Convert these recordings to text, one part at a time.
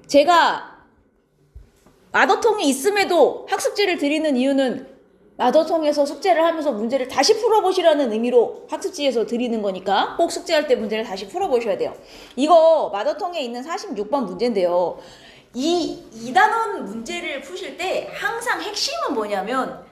제가 마더통이 있음에도 학습지를 드리는 이유는 마더통에서 숙제를 하면서 문제를 다시 풀어보시라는 의미로 학습지에서 드리는 거니까 꼭 숙제할 때 문제를 다시 풀어보셔야 돼요. 이거 마더통에 있는 46번 문제인데요. 이 2단원 문제를 푸실 때 항상 핵심은 뭐냐면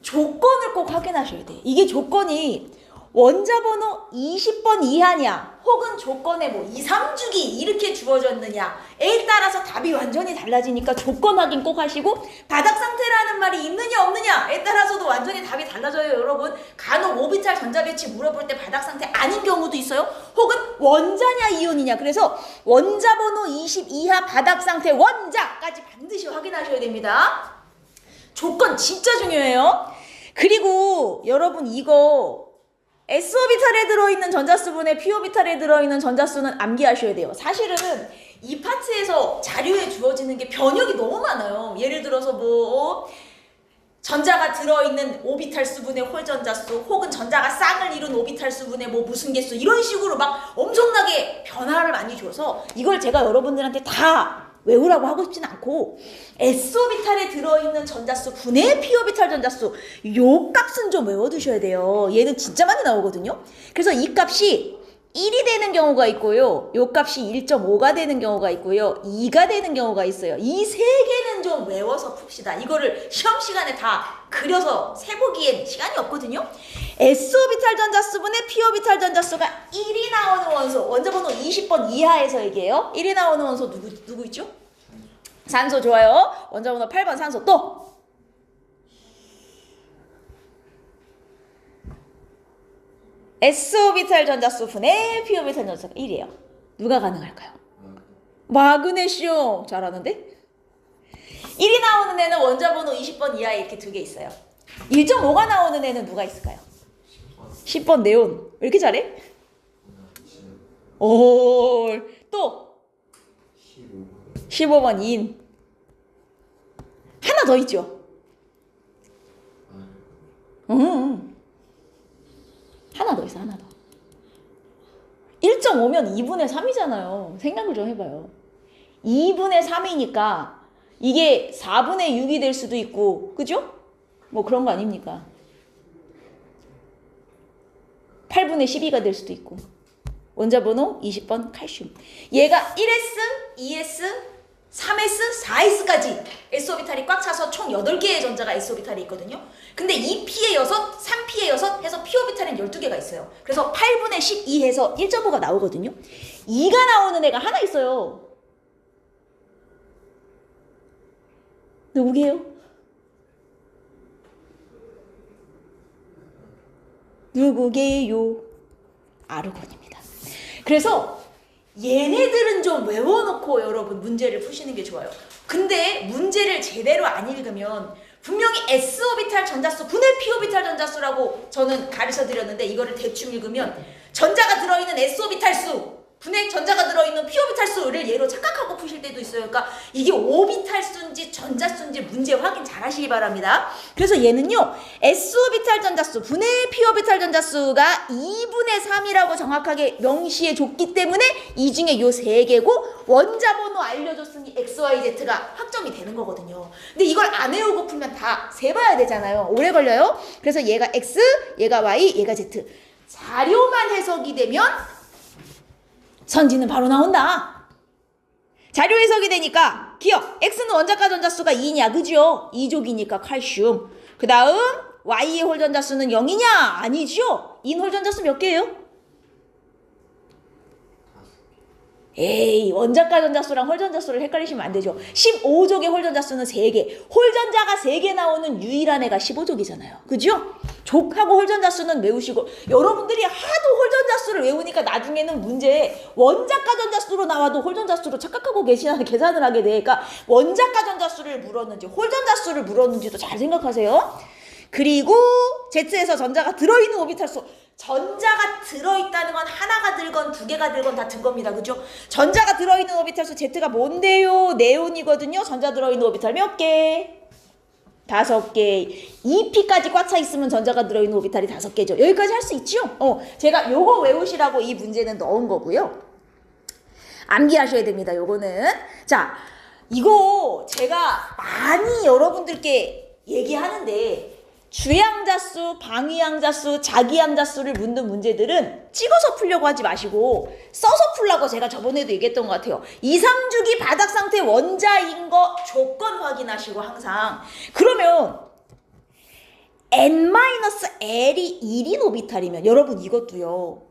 조건을 꼭 확인하셔야 돼요. 이게 조건이 원자 번호 20번 이하냐 혹은 조건에 뭐 2, 3주기 이렇게 주어졌느냐에 따라서 답이 완전히 달라지니까 조건 확인 꼭 하시고 바닥 상태라는 말이 있느냐 없느냐에 따라서도 완전히 답이 달라져요. 여러분 간혹 오비탈 전자배치 물어볼 때 바닥 상태 아닌 경우도 있어요. 혹은 원자냐 이온이냐. 그래서 원자 번호 20 이하 바닥 상태 원자까지 반드시 확인하셔야 됩니다. 조건 진짜 중요해요. 그리고 여러분 이거 S오비탈에 들어있는 전자수분에 P오비탈에 들어있는 전자수는 암기하셔야 돼요. 사실은 이 파트에서 자료에 주어지는 게 변형이 너무 많아요. 예를 들어서 뭐 전자가 들어있는 오비탈 수분의 홀전자수 혹은 전자가 쌍을 이룬 오비탈 수분의 뭐 무슨 개수 이런 식으로 막 엄청나게 변화를 많이 줘서 이걸 제가 여러분들한테 다 외우라고 하고 싶지는 않고 S오비탈에 들어있는 전자수 분의 P오비탈 전자수 요 값은 좀 외워두셔야 돼요. 얘는 진짜 많이 나오거든요. 그래서 이 값이 1이 되는 경우가 있고요. 요 값이 1.5가 되는 경우가 있고요. 2가 되는 경우가 있어요. 이 세 개는 좀 외워서 풉시다. 이거를 시험 시간에 다 그려서 세보기엔 시간이 없거든요. S오비탈 전자수분의 P오비탈 전자수가 1이 나오는 원소, 원자번호 20번 이하에서 얘기해요. 1이 나오는 원소 누구 있죠? 산소. 좋아요. 원자번호 8번 산소. 또 S오비탈 전자수 분의 P오비탈 전자수가 1이에요. 누가 가능할까요? 마그네슘. 잘하는데? 1이 나오는 애는 원자번호 20번 이하에 이렇게 두 개 있어요. 1.5가 나오는 애는 누가 있을까요? 10번 네온. 왜 이렇게 잘해? 오, 또 15번 인. 하나 더 있죠? 하나 더 있어, 하나 더. 1.5면 2분의 3이잖아요. 생각을 좀 해봐요. 2분의 3이니까 이게 4분의 6이 될 수도 있고, 그죠? 뭐 그런 거 아닙니까? 8분의 12가 될 수도 있고. 원자번호 20번 칼슘. 얘가 1s, 2s, 3s, 4s까지 S오비탈이 꽉 차서 총 8개의 전자가 S오비탈이 있거든요. 근데 2p에 6, 3p에 6 해서 P오비탈은 12개가 있어요. 그래서 8분의 12 해서 1.5가 나오거든요. 2가 나오는 애가 하나 있어요. 누구게요? 누구게요? 아르곤입니다. 그래서 얘네들은 좀 외워놓고 여러분 문제를 푸시는 게 좋아요. 근데 문제를 제대로 안 읽으면 분명히 S오비탈 전자수 분의 P오비탈 전자수라고 저는 가르쳐 드렸는데 이거를 대충 읽으면 전자가 들어있는 S오비탈 수 분의 전자가 들어있는 P오비탈 수를 얘로 착각하고 푸실 때도 있어요. 그러니까 이게 오비탈 수인지 전자수인지 문제 확인 잘 하시기 바랍니다. 그래서 얘는요. S오비탈 전자수 분의 P오비탈 전자수가 2분의 3이라고 정확하게 명시해 줬기 때문에 이 중에 요 3개고 원자번호 알려줬으니 XYZ가 확정이 되는 거거든요. 근데 이걸 안 외우고 풀면 다 세봐야 되잖아요. 오래 걸려요. 그래서 얘가 X, 얘가 Y, 얘가 Z. 자료만 해석이 되면 선지는 바로 나온다. 자료 해석이 되니까 기억. X는 원자가 전자수가 2냐 그죠? 2족이니까 칼슘. 그 다음 Y의 홀전자수는 0이냐? 아니죠. 인 홀전자수 몇 개예요? 에이 원자가 전자수랑 홀전자수를 헷갈리시면 안 되죠. 15족의 홀전자수는 3개. 홀전자가 3개 나오는 유일한 애가 15족이잖아요. 그죠? 족하고 홀전자수는 외우시고 여러분들이 하도 홀전자수를 외우니까 나중에는 문제에 원자가 전자수로 나와도 홀전자수로 착각하고 계산을 하게 돼. 그러니까 원자가 전자수를 물었는지 홀전자수를 물었는지도 잘 생각하세요. 그리고 Z에서 전자가 들어있는 오비탈 수. 전자가 들어있다는 건 하나가 들건 2개가 들건 다 든 겁니다. 그죠? 전자가 들어있는 오비탈 수 Z가 뭔데요? 네온이거든요. 전자 들어있는 오비탈 몇 개? 5개. 2p까지 꽉 차 있으면 전자가 들어있는 오비탈이 5개죠. 여기까지 할 수 있죠? 제가 요거 외우시라고 이 문제는 넣은 거고요. 암기하셔야 됩니다. 요거는. 자, 이거 제가 많이 여러분들께 얘기하는데 주양자수, 방위양자수, 자기양자수를 묻는 문제들은 찍어서 풀려고 하지 마시고 써서 풀라고 제가 저번에도 얘기했던 것 같아요. 이상주기 바닥 상태 원자인 거 조건 확인하시고 항상. 그러면 n-l이 1인 오비탈이면 여러분 이것도요.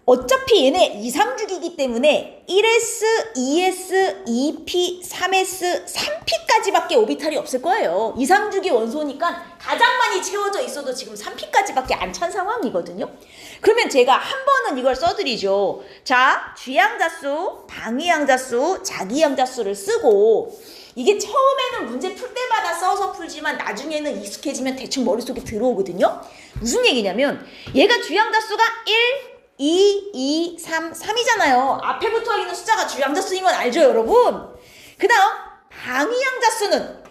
어차피 얘네 이상주기이기 때문에 1s, 2s, 2p, 3s, 3p까지밖에 오비탈이 없을 거예요. 이상주기 원소니까 가장 많이 채워져 있어도 지금 3p까지밖에 안 찬 상황이거든요. 그러면 제가 한 번은 이걸 써드리죠. 자, 쥐양자수, 방위양자수, 자기양자수를 쓰고 이게 처음에는 문제 풀 때마다 써서 풀지만 나중에는 익숙해지면 대충 머릿속에 들어오거든요. 무슨 얘기냐면 얘가 주양자수가 1, 2, 2, 3, 3이잖아요. 앞에 붙어 있는 숫자가 주양자수인 건 알죠, 여러분? 그 다음 방위양자수는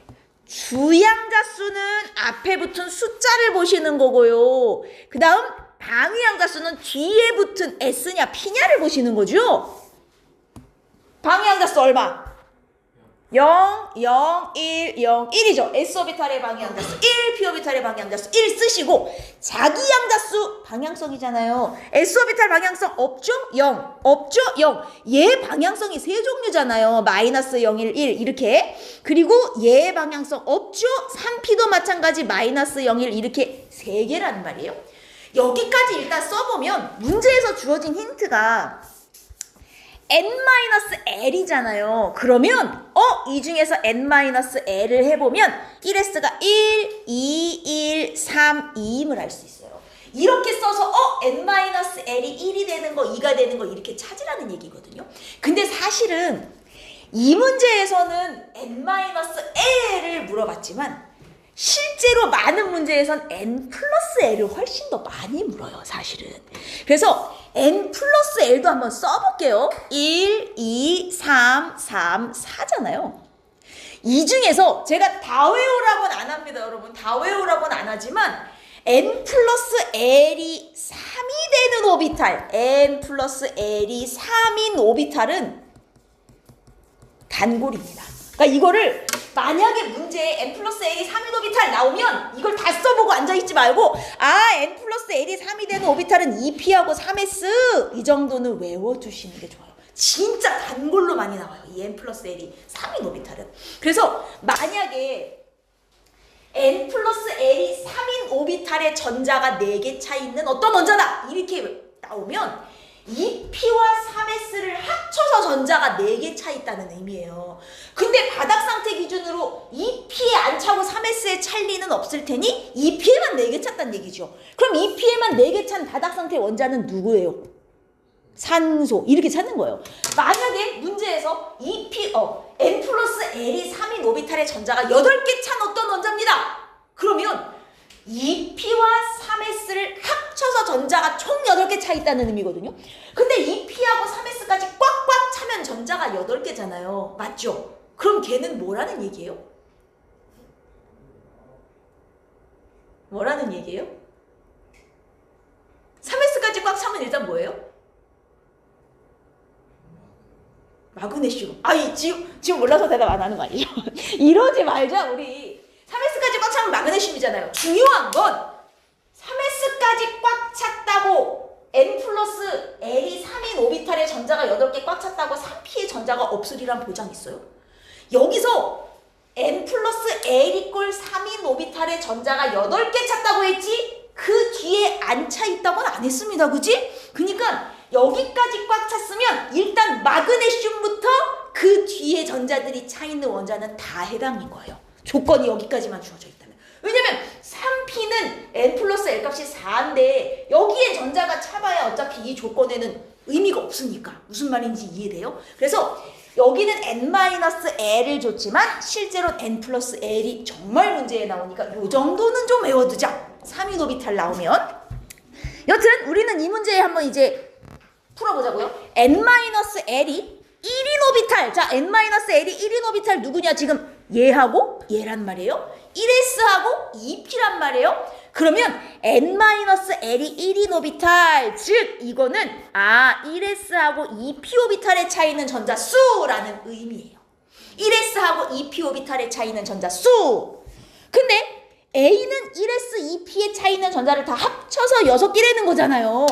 주양자수는 앞에 붙은 숫자를 보시는 거고요. 그 다음 방위양자수는 뒤에 붙은 S냐 P냐를 보시는 거죠. 방위양자수 얼마? 0, 0, 1, 0, 1이죠. S오비탈의 방향자수 1, P오비탈의 방향자수 1 쓰시고 자기양자수 방향성이잖아요. S오비탈 방향성 없죠? 0. 없죠? 0. 얘 방향성이 세 종류잖아요. 마이너스 0, 1, 1 이렇게. 그리고 얘 방향성 없죠? 3P도 마찬가지 마이너스 0, 1 이렇게 세 개라는 말이에요. 여기까지 일단 써보면 문제에서 주어진 힌트가 n-l이잖아요. 그러면 이 중에서 n-l을 해보면 1s가 1, 2, 1, 3, 2임을 알 수 있어요. 이렇게 써서 n-l이 1이 되는 거, 2가 되는 거 이렇게 찾으라는 얘기거든요. 근데 사실은 이 문제에서는 n-l을 물어봤지만 실제로 많은 문제에선 n 플러스 l을 훨씬 더 많이 물어요, 사실은. 그래서 n 플러스 l도 한번 써볼게요. 1, 2, 3, 3, 4잖아요. 이 중에서 제가 다 외우라고는 안 합니다, 여러분. 다 외우라고는 안 하지만 n 플러스 l이 3이 되는 오비탈, n 플러스 l이 3인 오비탈은 단골입니다. 그러니까 이거를 만약에 문제에 n 플러스 l이 3인 오비탈 나오면 이걸 다 써보고 앉아있지 말고 n 플러스 l이 3이 되는 오비탈은 2p하고 3s 이 정도는 외워두시는 게 좋아요. 진짜 단골로 많이 나와요. 이 n 플러스 l이 3인 오비탈은. 그래서 만약에 n 플러스 l이 3인 오비탈의 전자가 4개 차 있는 어떤 원자다 이렇게 나오면 2p와 3s를 합쳐서 전자가 4개 차 있다는 의미예요. 근데 바닥 상태 기준으로 2p에 안 차고 3s에 찰 리는 없을 테니 2p에만 4개 찼다는 얘기죠. 그럼 2p에만 4개 찬 바닥 상태 원자는 누구예요? 산소. 이렇게 찾는 거예요. 만약에 문제에서 n 플러스 l이 3인 오비탈의 전자가 8개 찬 어떤 원자입니다. 그러면 2p와 3s를 합쳐서 전자가 총 8개 차 있다는 의미거든요. 근데 2p하고 3s까지 꽉꽉 차면 전자가 8개잖아요. 맞죠? 그럼 걔는 뭐라는 얘기예요? 뭐라는 얘기예요? 3s까지 꽉 차면 일단 뭐예요? 마그네슘. 지금 몰라서 대답 안 하는 거 아니죠? 이러지 말자, 우리. 3s까지 꽉 차면 마그네슘이잖아요. 중요한 건 3s까지 꽉 찼다고 n 플러스 l이 3인 오비탈의 전자가 8개 꽉 찼다고 3p의 전자가 없으리란 보장 있어요? 여기서 n 플러스 l 이꼴 3인 오비탈의 전자가 8개 찼다고 했지 그 뒤에 안 차 있다고는 안 했습니다. 그지? 그러니까 여기까지 꽉 찼으면 일단 마그네슘부터 그 뒤에 전자들이 차 있는 원자는 다 해당인 거예요. 조건이 여기까지만 주어져 있다면. 왜냐면 3p는 n 플러스 l 값이 4인데 여기에 전자가 차봐야 어차피 이 조건에는 의미가 없으니까. 무슨 말인지 이해돼요? 그래서 여기는 n-l을 줬지만 실제로 n 플러스 l이 정말 문제에 나오니까 요 정도는 좀 외워두자. 3인 오비탈 나오면. 여튼 우리는 이 문제에 한번 이제 풀어보자고요. n-l이 1인 오비탈. 자, n-l이 1인 오비탈 누구냐? 지금 얘하고 얘란 말이에요. 1s하고 2p란 말이에요. 그러면 n-l이 1인 오비탈, 즉 이거는 1s하고 2p 오비탈의 차이는 전자 수라는 의미예요. 1s하고 2p 오비탈의 차이는 전자수. 근데 A는 1s, 2p의 차이는 전자를 다 합쳐서 6개라는 거잖아요.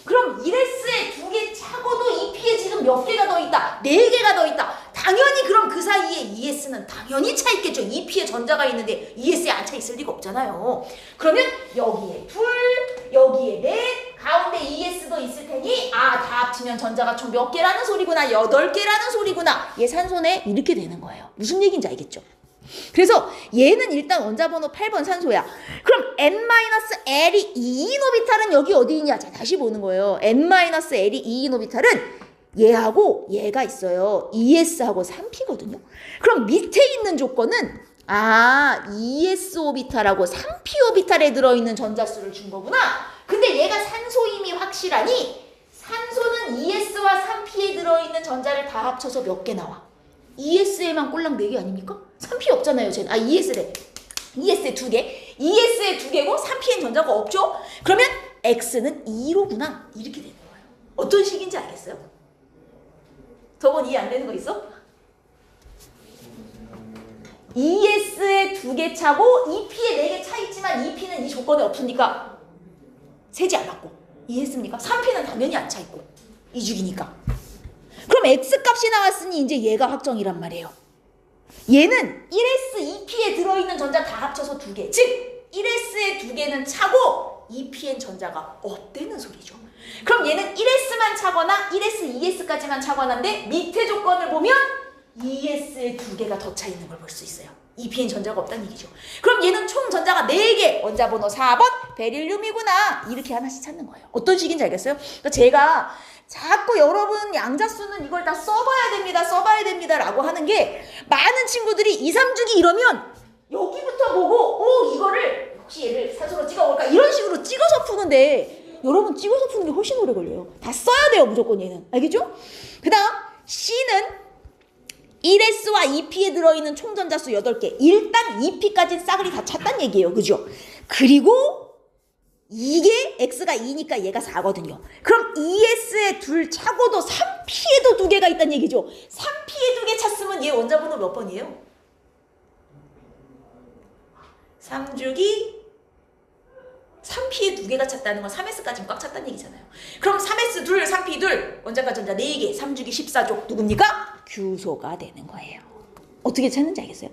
그럼 1s에 2개 차고도 2p에 지금 몇 개가 더 있다? 4개가 더 있다. 당연히 그럼 그 사이에 2s는 당연히 차 있겠죠. 2p에 전자가 있는데 2s에 안 차 있을 리가 없잖아요. 그러면 여기에 2, 여기에 4, 가운데 2s도 있을 테니 다 합치면 전자가 총 몇 개라는 소리구나. 8개라는 소리구나. 얘 산소네. 이렇게 되는 거예요. 무슨 얘기인지 알겠죠? 그래서 얘는 일단 원자번호 8번 산소야. 그럼 n-L이 2인 오비탈은 여기 어디 있냐? 자, 다시 보는 거예요. n-L이 2인 오비탈은 얘하고 얘가 있어요. 2s하고 3p거든요. 그럼 밑에 있는 조건은 2s 오비탈하고 3p 오비탈에 들어있는 전자수를 준 거구나. 근데 얘가 산소임이 확실하니 산소는 2s와 3p에 들어있는 전자를 다 합쳐서 몇 개 나와? 2s에만 꼴랑 4개 아닙니까? 3p 없잖아요. 2s래. 2s에 2개. 2s에 2개고 3p엔 전자가 없죠? 그러면 x는 2로구나. 이렇게 되는 거예요. 어떤 식인지 알겠어요? 저건 이해 안 되는 거 있어? 2s에 2개 차고 2p에 4개 차 있지만 2p는 이 조건에 없으니까 세지 않았고. 이해했습니까? 3p는 당연히 안 차 있고. 2주기니까. 그럼 x값이 나왔으니 이제 얘가 확정이란 말이에요. 얘는 1s, 2p에 들어있는 전자 다 합쳐서 2개. 즉 1s에 2개는 차고 2p엔 전자가 없다는 소리죠. 그럼 얘는 1s만 차거나 1s, 2s까지만 차거나인데 밑에 조건을 보면 2s에 2개가 더 차 있는 걸 볼 수 있어요. 2p엔 전자가 없다는 얘기죠. 그럼 얘는 총 전자가 4개. 원자번호 4번 베릴륨이구나. 이렇게 하나씩 찾는 거예요. 어떤 식인지 알겠어요? 그러니까 제가 자꾸 여러분 양자수는 이걸 다 써봐야 됩니다 라고 하는 게 많은 친구들이 2, 3주기 이러면 여기부터 보고 이거를 혹시 얘를 산소로 찍어볼까 이런 식으로 찍어서 푸는데 여러분 찍어서 푸는 게 훨씬 오래 걸려요. 다 써야 돼요 무조건 얘는. 알겠죠? 그 다음 C는 1s와 2p에 들어있는 총전자수 8개. 일단 2p까지 싸그리 다 찼단 얘기예요. 그죠? 그리고 이게 x가 2니까 얘가 4거든요. 그럼 2s에 둘 차고도 3p에도 2개가 있다는 얘기죠. 3p에 2개 찼으면 얘 원자번호 몇 번이에요? 3주기 3p에 2개가 찼다는 건 3s까지는 꽉 찼다는 얘기잖아요. 그럼 3s 둘, 3p 둘, 원자가 전자 4개, 3주기 14족 누굽니까? 규소가 되는 거예요. 어떻게 찾는지 알겠어요?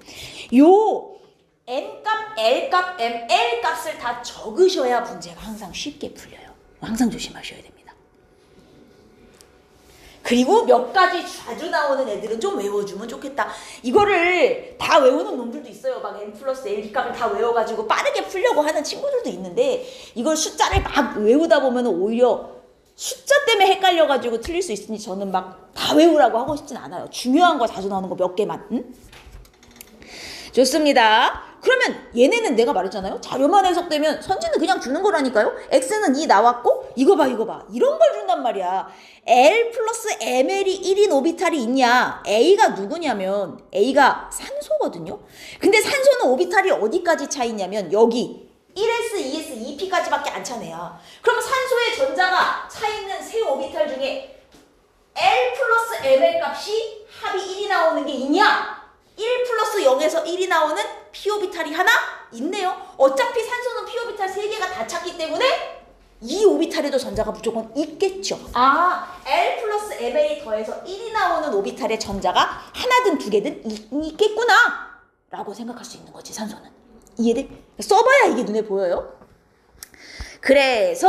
요 n값, l값, ml값을 다 적으셔야 문제가 항상 쉽게 풀려요. 항상 조심하셔야 됩니다. 그리고 몇 가지 자주 나오는 애들은 좀 외워주면 좋겠다. 이거를 다 외우는 놈들도 있어요. 막 n 플러스 l 값을 다 외워가지고 빠르게 풀려고 하는 친구들도 있는데 이걸 숫자를 막 외우다 보면 오히려 숫자 때문에 헷갈려가지고 틀릴 수 있으니 저는 막 다 외우라고 하고 싶진 않아요. 중요한 거 자주 나오는 거 몇 개만. 응? 좋습니다. 그러면 얘네는 내가 말했잖아요. 자료만 해석되면 선지는 그냥 주는 거라니까요. x는 2 나왔고 이거 봐. 이런 걸 준단 말이야. L 플러스 ml이 1인 오비탈이 있냐. A가 누구냐면 A가 산소거든요. 근데 산소는 오비탈이 어디까지 차 있냐면 여기 1s, 2s, 2p까지밖에 안 차네요. 그럼 산소의 전자가 차 있는 세 오비탈 중에 L 플러스 ml 값이 합이 1이 나오는 게 있냐? 1 플러스 0에서 1이 나오는 p오비탈이 하나 있네요. 어차피 산소는 p오비탈 3개가 다 찼기 때문에 이 오비탈에도 전자가 무조건 있겠죠. L 플러스 ml이 더해서 1이 나오는 오비탈의 전자가 하나든 2개든 있겠구나 라고 생각할 수 있는 거지 산소는. 이해돼? 써봐야 이게 눈에 보여요. 그래서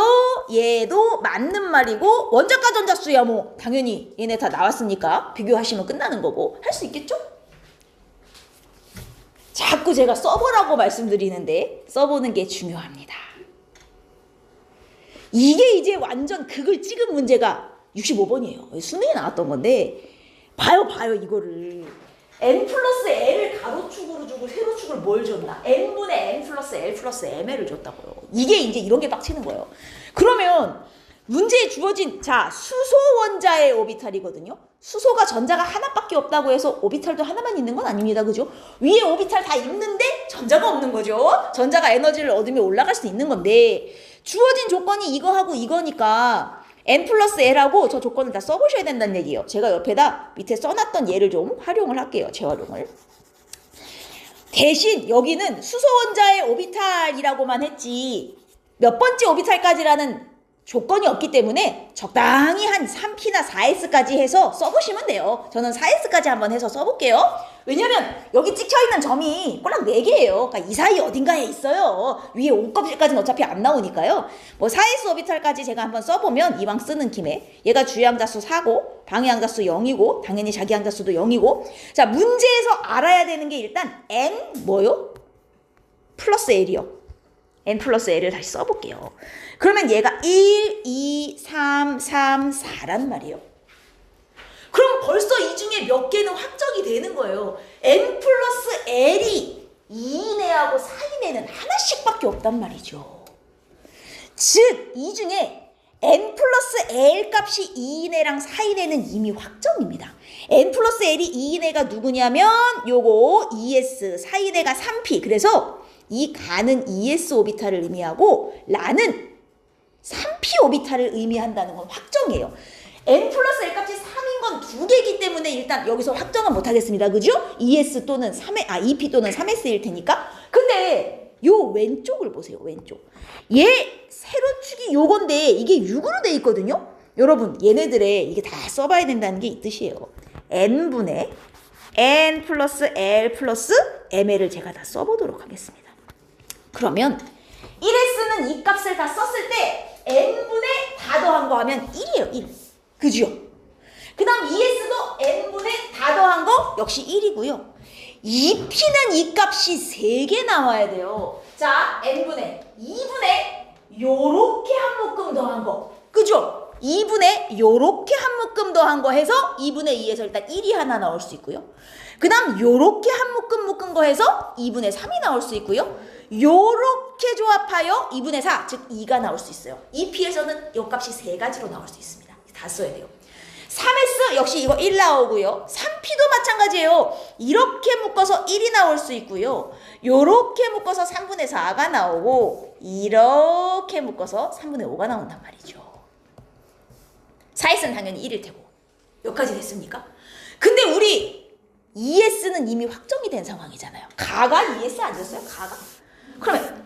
얘도 맞는 말이고 원자과 전자수야 뭐 당연히 얘네 다 나왔으니까 비교하시면 끝나는 거고 할 수 있겠죠? 자꾸 제가 써보라고 말씀드리는데 써보는 게 중요합니다. 이게 이제 완전 극을 찍은 문제가 65번이에요. 수능에 나왔던 건데 봐요 이거를. n 플러스 l을 가로축으로 주고 세로축을 뭘 줬나? n분의 n 플러스 l 플러스 ml을 줬다고요. 이게 이제 이런 게 빡치는 거예요. 그러면 문제에 주어진 수소 원자의 오비탈이거든요. 수소가 전자가 하나밖에 없다고 해서 오비탈도 하나만 있는 건 아닙니다. 그죠? 위에 오비탈 다 있는데 전자가 없는 거죠. 전자가 에너지를 얻으면 올라갈 수 있는 건데 주어진 조건이 이거하고 이거니까 n 플러스 l하고 저 조건을 다 써보셔야 된다는 얘기예요. 제가 옆에다 밑에 써놨던 예를 좀 활용을 할게요. 재활용을. 대신 여기는 수소원자의 오비탈이라고만 했지 몇 번째 오비탈까지라는 조건이 없기 때문에 적당히 한 3p나 4s까지 해서 써보시면 돼요. 저는 4s까지 한번 해서 써볼게요. 왜냐면 여기 찍혀있는 점이 꼴랑 4개예요. 그러니까 이 사이 어딘가에 있어요. 위에 5껍질까지는 어차피 안 나오니까요. 뭐 4s 오비탈까지 제가 한번 써보면 이왕 쓰는 김에 얘가 주요항자수 4고 방해항자수 0이고 당연히 자기항자수도 0이고 자 문제에서 알아야 되는 게 일단 n 뭐요? 플러스 l이요. n 플러스 l을 다시 써볼게요. 그러면 얘가 1, 2, 3, 3, 4란 말이에요. 그럼 벌써 이 중에 몇 개는 확정이 되는 거예요. n 플러스 l이 2인애하고 4인애는 하나씩밖에 없단 말이죠. 즉, 이 중에 n 플러스 l 값이 2인애랑 4인애는 이미 확정입니다. n 플러스 l이 2인애가 누구냐면 요거 2s, 4인애가 3p. 그래서 이 가는 2s 오비탈을 의미하고 라는 3p 오비탈을 의미한다는 건 확정이에요. n 플러스 l 값이 3인 건 2개이기 때문에 일단 여기서 확정은 못하겠습니다. 그죠? 2s 또는 2p 또는 3s일 테니까. 근데 요 왼쪽을 보세요. 왼쪽. 얘 세로축이 요건데 이게 6으로 돼 있거든요. 여러분 얘네들의 이게 다 써봐야 된다는 게 이 뜻이에요. n분의 n 플러스 l 플러스 ml을 제가 다 써보도록 하겠습니다. 그러면 1s는 이 값을 다 썼을 때 n분의 다 더한 거 하면 1이에요. 1. 그죠? 그 다음 2s도 n분의 다 더한 거 역시 1이고요. 2p는 이 값이 3개 나와야 돼요. 자, n분의 2분의 요렇게 한 묶음 더한 거. 그죠? 2분의 요렇게 한 묶음 더한 거 해서 2분의 2에서 일단 1이 하나 나올 수 있고요. 그 다음 요렇게 한 묶은 거 해서 2분의 3이 나올 수 있고요. 요렇게 조합하여 2분의 4, 즉 2가 나올 수 있어요. 2p에서는 요 값이 3가지로 나올 수 있습니다. 다 써야 돼요. 3s 역시 이거 1 나오고요. 3p도 마찬가지예요. 이렇게 묶어서 1이 나올 수 있고요. 요렇게 묶어서 3분의 4가 나오고 이렇게 묶어서 3분의 5가 나온단 말이죠. 4s는 당연히 1일 테고. 여기까지 됐습니까? 근데 우리 2s는 이미 확정이 된 상황이잖아요. 가가 2s 아니었어요? 가가. 그러면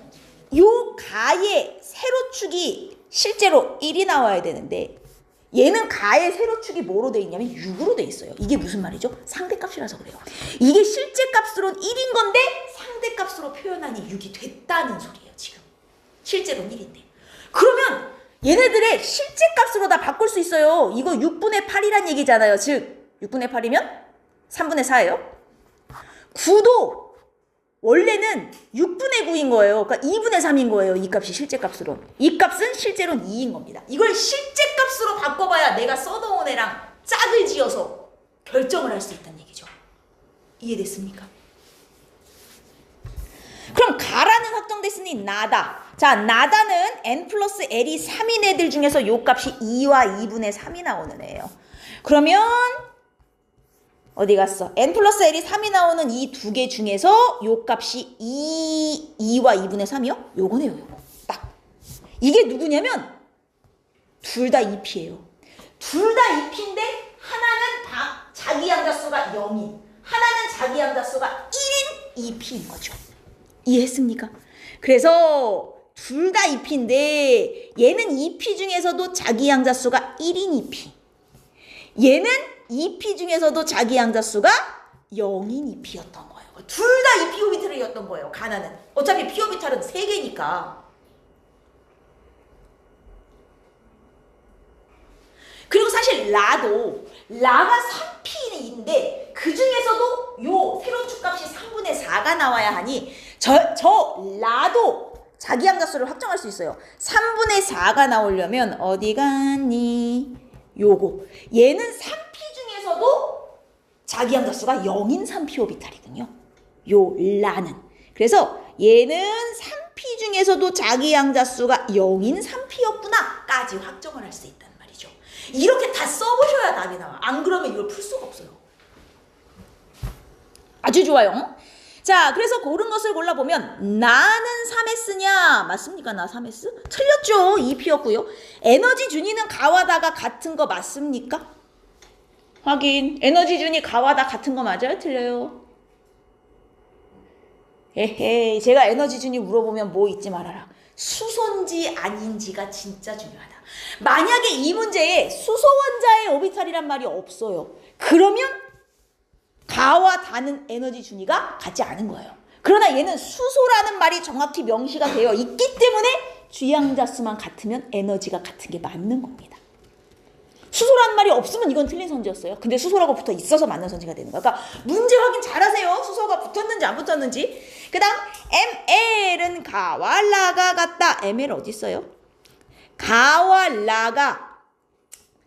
요 가의 세로축이 실제로 1이 나와야 되는데 얘는 가의 세로축이 뭐로 돼 있냐면 6으로 돼 있어요. 이게 무슨 말이죠? 상대값이라서 그래요. 이게 실제 값으로는 1인 건데 상대값으로 표현하니 6이 됐다는 소리예요. 지금. 실제로는 1인데. 그러면 얘네들의 실제 값으로 다 바꿀 수 있어요. 이거 6분의 8이란 얘기잖아요. 즉 6분의 8이면 3분의 4예요. 9도 원래는 6분의 9인 거예요. 그러니까 2분의 3인 거예요. 이 값이 실제 값으로. 이 값은 실제로는 2인 겁니다. 이걸 실제 값으로 바꿔봐야 내가 써놓은 애랑 짝을 지어서 결정을 할 수 있다는 얘기죠. 이해됐습니까? 그럼 가라는 확정됐으니 나다. 자, 나다는 n 플러스 l이 3인 애들 중에서 요 값이 2와 2분의 3이 나오는 애예요. 그러면 어디 갔어? n 플러스 l이 3이 나오는 이 두 개 중에서 요 값이 2와 2분의 3이요? 요거네요, 요거. 딱. 이게 누구냐면 둘 다 2p예요. 둘 다 2p인데 하나는 자기 양자수가 0인, 하나는 자기 양자수가 1인 2p인 거죠. 이해했습니까? 그래서 둘 다 2p인데 얘는 2p 중에서도 자기 양자수가 1인 2p. 얘는 2p 중에서도 자기 양자수가 0인 2p였던 거예요. 둘 다 2p 오비탈이었던 거예요. 가나는. 어차피 p 오비탈은 3개니까. 그리고 사실 라가 3p인데 그 중에서도 요 세로축 값이 3분의 4가 나와야 하니 저 라도 자기 양자수를 확정할 수 있어요. 3분의 4가 나오려면 어디 갔니? 요거. 얘는 3p 중에서도 자기 양자수가 0인 3p 오비탈이거든요. 요 라는. 그래서 얘는 3p 중에서도 자기 양자수가 0인 3p였구나 까지 확정을 할 수 있단 말이죠. 이렇게 다 써보셔야 답이 나와. 안 그러면 이걸 풀 수가 없어요. 아주 좋아요. 자, 그래서 고른 것을 골라보면 나는 3S냐? 맞습니까? 나 3S? 틀렸죠. 2P였고요. 에너지 준위는 가와 다가 같은 거 맞습니까? 확인. 에너지 준위 가와 다 같은 거 맞아요? 틀려요? 에헤이, 제가 에너지 준위 물어보면 뭐 잊지 말아라. 수소인지 아닌지가 진짜 중요하다. 만약에 이 문제에 수소 원자의 오비탈이란 말이 없어요. 그러면 가와 다는 에너지 준위가 같지 않은 거예요. 그러나 얘는 수소라는 말이 정확히 명시가 되어 있기 때문에 주양자 수만 같으면 에너지가 같은 게 맞는 겁니다. 수소라는 말이 없으면 이건 틀린 선지였어요. 근데 수소라고 붙어 있어서 맞는 선지가 되는 거야. 그러니까 문제 확인 잘하세요. 수소가 붙었는지 안 붙었는지. 그 다음 ML은 가와 라가 같다. ML 어디 있어요? 가와 라가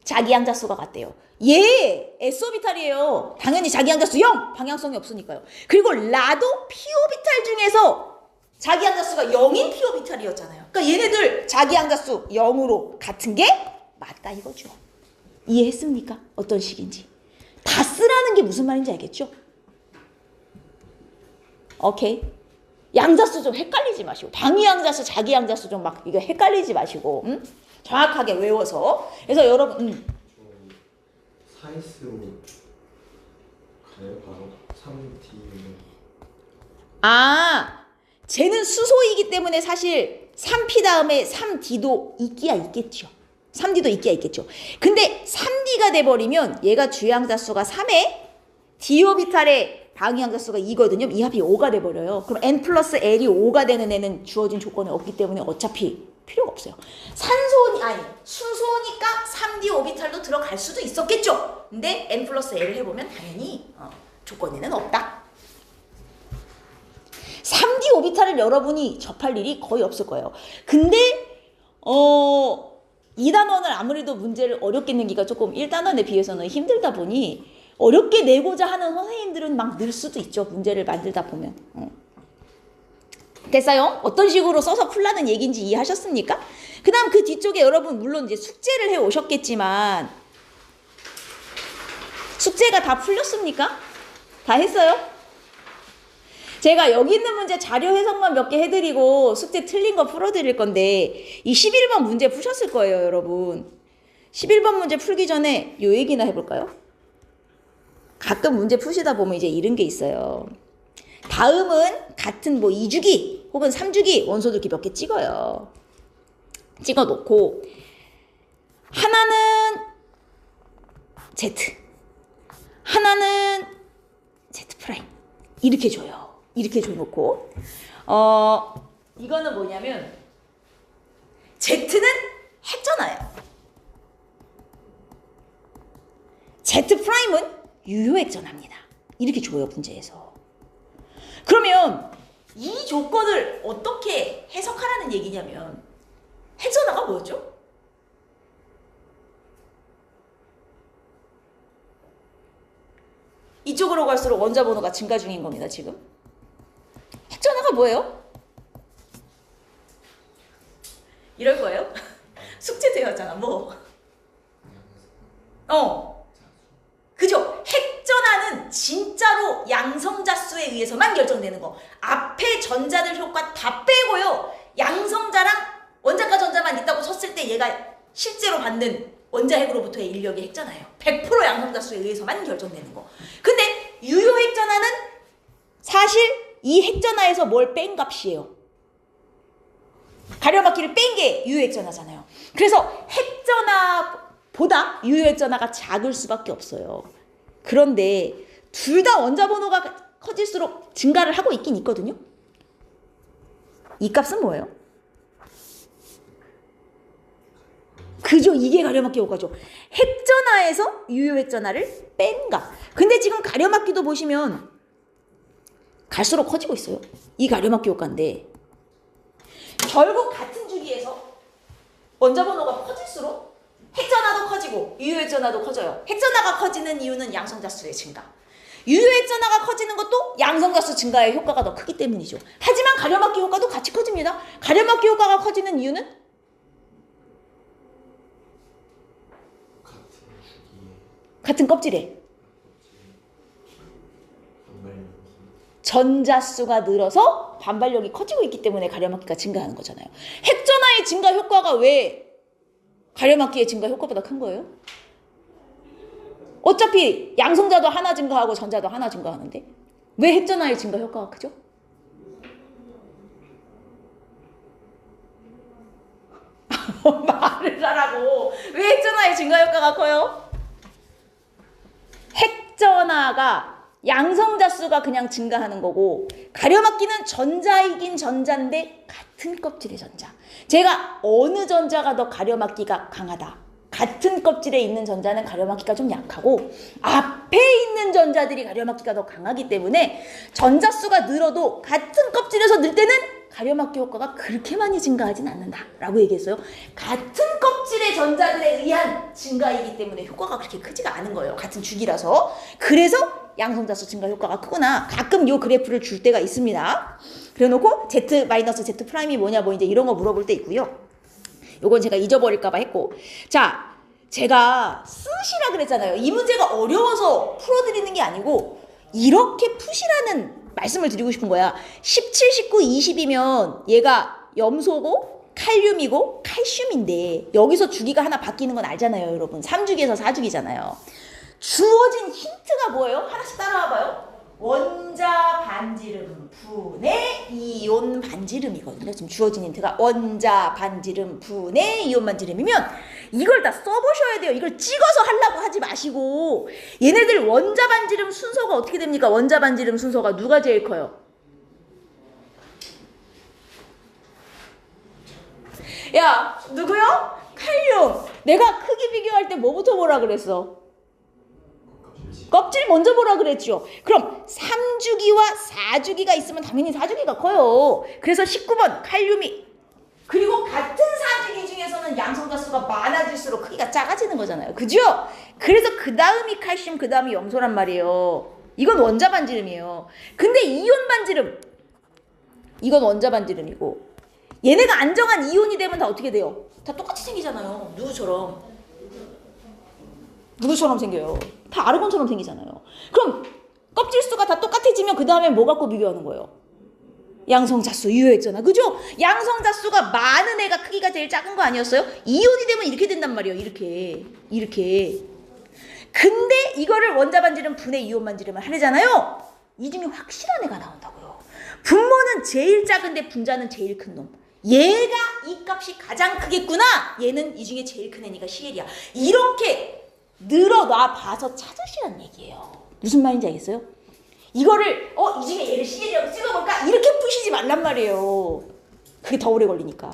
자기 양자수가 같대요. 얘 S오비탈이에요. 당연히 자기 양자수 0! 방향성이 없으니까요. 그리고 라도 P오비탈 중에서 자기 양자수가 0인 P오비탈이었잖아요. 그러니까 얘네들 자기 양자수 0으로 같은 게 맞다 이거죠. 이해했습니까? 어떤 식인지. 다 쓰라는 게 무슨 말인지 알겠죠? 오케이. 양자수 좀 헷갈리지 마시고 당위 양자수, 자기 양자수 좀 막 이거 헷갈리지 마시고 정확하게 외워서. 그래서 여러분 4S로 가요? 바로 3D는 쟤는 수소이기 때문에 사실 3P 다음에 3D도 있기야 있겠죠. 3D도 있기야 있겠죠. 근데 3D가 돼버리면 얘가 주양자수가 3에 D오비탈의 방위양자수가 2거든요. 이 합이 5가 돼버려요. 그럼 N 플러스 L이 5가 되는 애는 주어진 조건이 없기 때문에 어차피 필요가 없어요. 수소니까 3D 오비탈도 들어갈 수도 있었겠죠. 근데 N 플러스 L을 해보면 당연히 조건에는 없다. 3D 오비탈을 여러분이 접할 일이 거의 없을 거예요. 근데 2단원을 아무래도 문제를 어렵게 내기가 조금 1단원에 비해서는 힘들다 보니 어렵게 내고자 하는 선생님들은 막 늘 수도 있죠. 문제를 만들다 보면. 됐어요? 어떤 식으로 써서 풀라는 얘기인지 이해하셨습니까? 그 다음 그 뒤쪽에 여러분 물론 이제 숙제를 해 오셨겠지만 숙제가 다 풀렸습니까? 다 했어요? 제가 여기 있는 문제 자료 해석만 몇 개 해드리고 숙제 틀린 거 풀어드릴 건데 이 11번 문제 푸셨을 거예요, 여러분. 11번 문제 풀기 전에 요 얘기나 해볼까요? 가끔 문제 푸시다 보면 이제 이런 게 있어요. 다음은 같은 뭐 2주기 혹은 3주기 원소들 이렇게 몇 개 찍어요. 찍어 놓고 하나는 Z, 하나는 Z 프라임 이렇게 줘요. 이렇게 줘놓고 이거는 뭐냐면 Z는 핵전화예요. Z 프라임은 유효핵전화입니다. 이렇게 줘요, 문제에서. 그러면 이 조건을 어떻게 해석하라는 얘기냐면 핵전화가 뭐였죠? 이쪽으로 갈수록 원자 번호가 증가 중인 겁니다, 지금. 핵전화가 뭐예요? 이럴 거예요? 숙제 되었잖아, 뭐. 그죠? 핵전화는 진짜로 양성자수에 의해서만 결정되는 거. 앞에 전자들 효과 다 빼고요. 양성자랑 원자과 전자만 있다고 쳤을 때 얘가 실제로 받는 원자핵으로부터의 인력이 핵전화예요. 100% 양성자수에 의해서만 결정되는 거. 근데 유효 핵전화는 사실 이 핵전화에서 뭘 뺀 값이에요. 가려막기를 뺀 게 유효 핵전화잖아요. 그래서 핵전화보다 유효 핵전화가 작을 수밖에 없어요. 그런데 둘 다 원자 번호가 커질수록 증가를 하고 있긴 있거든요. 이 값은 뭐예요? 그죠? 이게 가려막기 효과죠. 핵전화에서 유효 핵전화를 뺀 값. 근데 지금 가려막기도 보시면 갈수록 커지고 있어요. 이 가려막기 효과인데 결국 같은 주기에서 원자 번호가 커질수록 핵전화도 커지고 유효핵전화도 커져요. 핵전화가 커지는 이유는 양성자수의 증가. 유효핵전화가 커지는 것도 양성자수 증가의 효과가 더 크기 때문이죠. 하지만 가려막기 효과도 같이 커집니다. 가려막기 효과가 커지는 이유는 같은 껍질에 전자수가 늘어서 반발력이 커지고 있기 때문에 가려막기가 증가하는 거잖아요. 핵전하의 증가 효과가 왜 가려막기의 증가 효과보다 큰 거예요? 어차피 양성자도 하나 증가하고 전자도 하나 증가하는데 왜 핵전하의 증가 효과가 크죠? 말을 하라고. 왜 핵전하의 증가 효과가 커요? 핵전하가 양성자 수가 그냥 증가하는 거고 가려막기는 전자이긴 전자인데 같은 껍질의 전자. 제가 어느 전자가 더 가려막기가 강하다. 같은 껍질에 있는 전자는 가려막기가 좀 약하고 앞에 있는 전자들이 가려막기가 더 강하기 때문에 전자 수가 늘어도 같은 껍질에서 늘 때는 가려막기 효과가 그렇게 많이 증가하진 않는다라고 얘기했어요. 같은 껍질의 전자들에 의한 증가이기 때문에 효과가 그렇게 크지가 않은 거예요. 같은 주기라서. 그래서 양성자수 증가 효과가 크구나. 가끔 요 그래프를 줄 때가 있습니다. 그래놓고 Z-Z 프라임이 뭐냐 뭐 이제 이런 거 물어볼 때 있고요. 요건 제가 잊어버릴까봐 했고. 자, 제가 쓰시라 그랬잖아요. 이 문제가 어려워서 풀어드리는 게 아니고 이렇게 푸시라는 말씀을 드리고 싶은 거야. 17, 19, 20이면 얘가 염소고 칼륨이고 칼슘인데 여기서 주기가 하나 바뀌는 건 알잖아요, 여러분. 3주기에서 4주기잖아요. 주어진 힌트가 뭐예요? 하나씩 따라와봐요. 원자 반지름 분의 이온 반지름이거든요. 지금 주어진 힌트가 원자 반지름 분의 이온 반지름이면 이걸 다 써보셔야 돼요. 이걸 찍어서 하려고 하지 마시고 얘네들 원자 반지름 순서가 어떻게 됩니까? 원자 반지름 순서가 누가 제일 커요? 야, 누구요? 칼륨. 내가 크기 비교할 때 뭐부터 보라 그랬어? 껍질 먼저 보라 그랬죠. 그럼 3주기와 4주기가 있으면 당연히 4주기가 커요. 그래서 19번 칼륨이 그리고 같은 4주기 중에서는 양성자 수가 많아질수록 크기가 작아지는 거잖아요. 그죠? 그래서 그 다음이 칼슘, 그 다음이 염소란 말이에요. 이건 원자 반지름이에요. 근데 이온 반지름 이건 원자 반지름이고 얘네가 안정한 이온이 되면 다 어떻게 돼요? 다 똑같이 생기잖아요. 누구처럼 생겨요. 다 아르곤처럼 생기잖아요. 그럼 껍질수가 다 똑같아지면 그 다음에 뭐 갖고 비교하는 거예요? 양성자수 유효했잖아. 그죠? 양성자수가 많은 애가 크기가 제일 작은 거 아니었어요? 이온이 되면 이렇게 된단 말이에요. 이렇게. 근데 이거를 원자 반지름 분의 이온 반지름을 하려잖아요. 이 중에 확실한 애가 나온다고요. 분모는 제일 작은데 분자는 제일 큰 놈. 얘가 이 값이 가장 크겠구나. 얘는 이 중에 제일 큰 애니까 CL이야. 이렇게 늘어놔 봐서 찾으시란 얘기예요. 무슨 말인지 알겠어요? 이거를 이 중에 얘를 CL이라고 찍어볼까? 이렇게 푸시지 말란 말이에요. 그게 더 오래 걸리니까.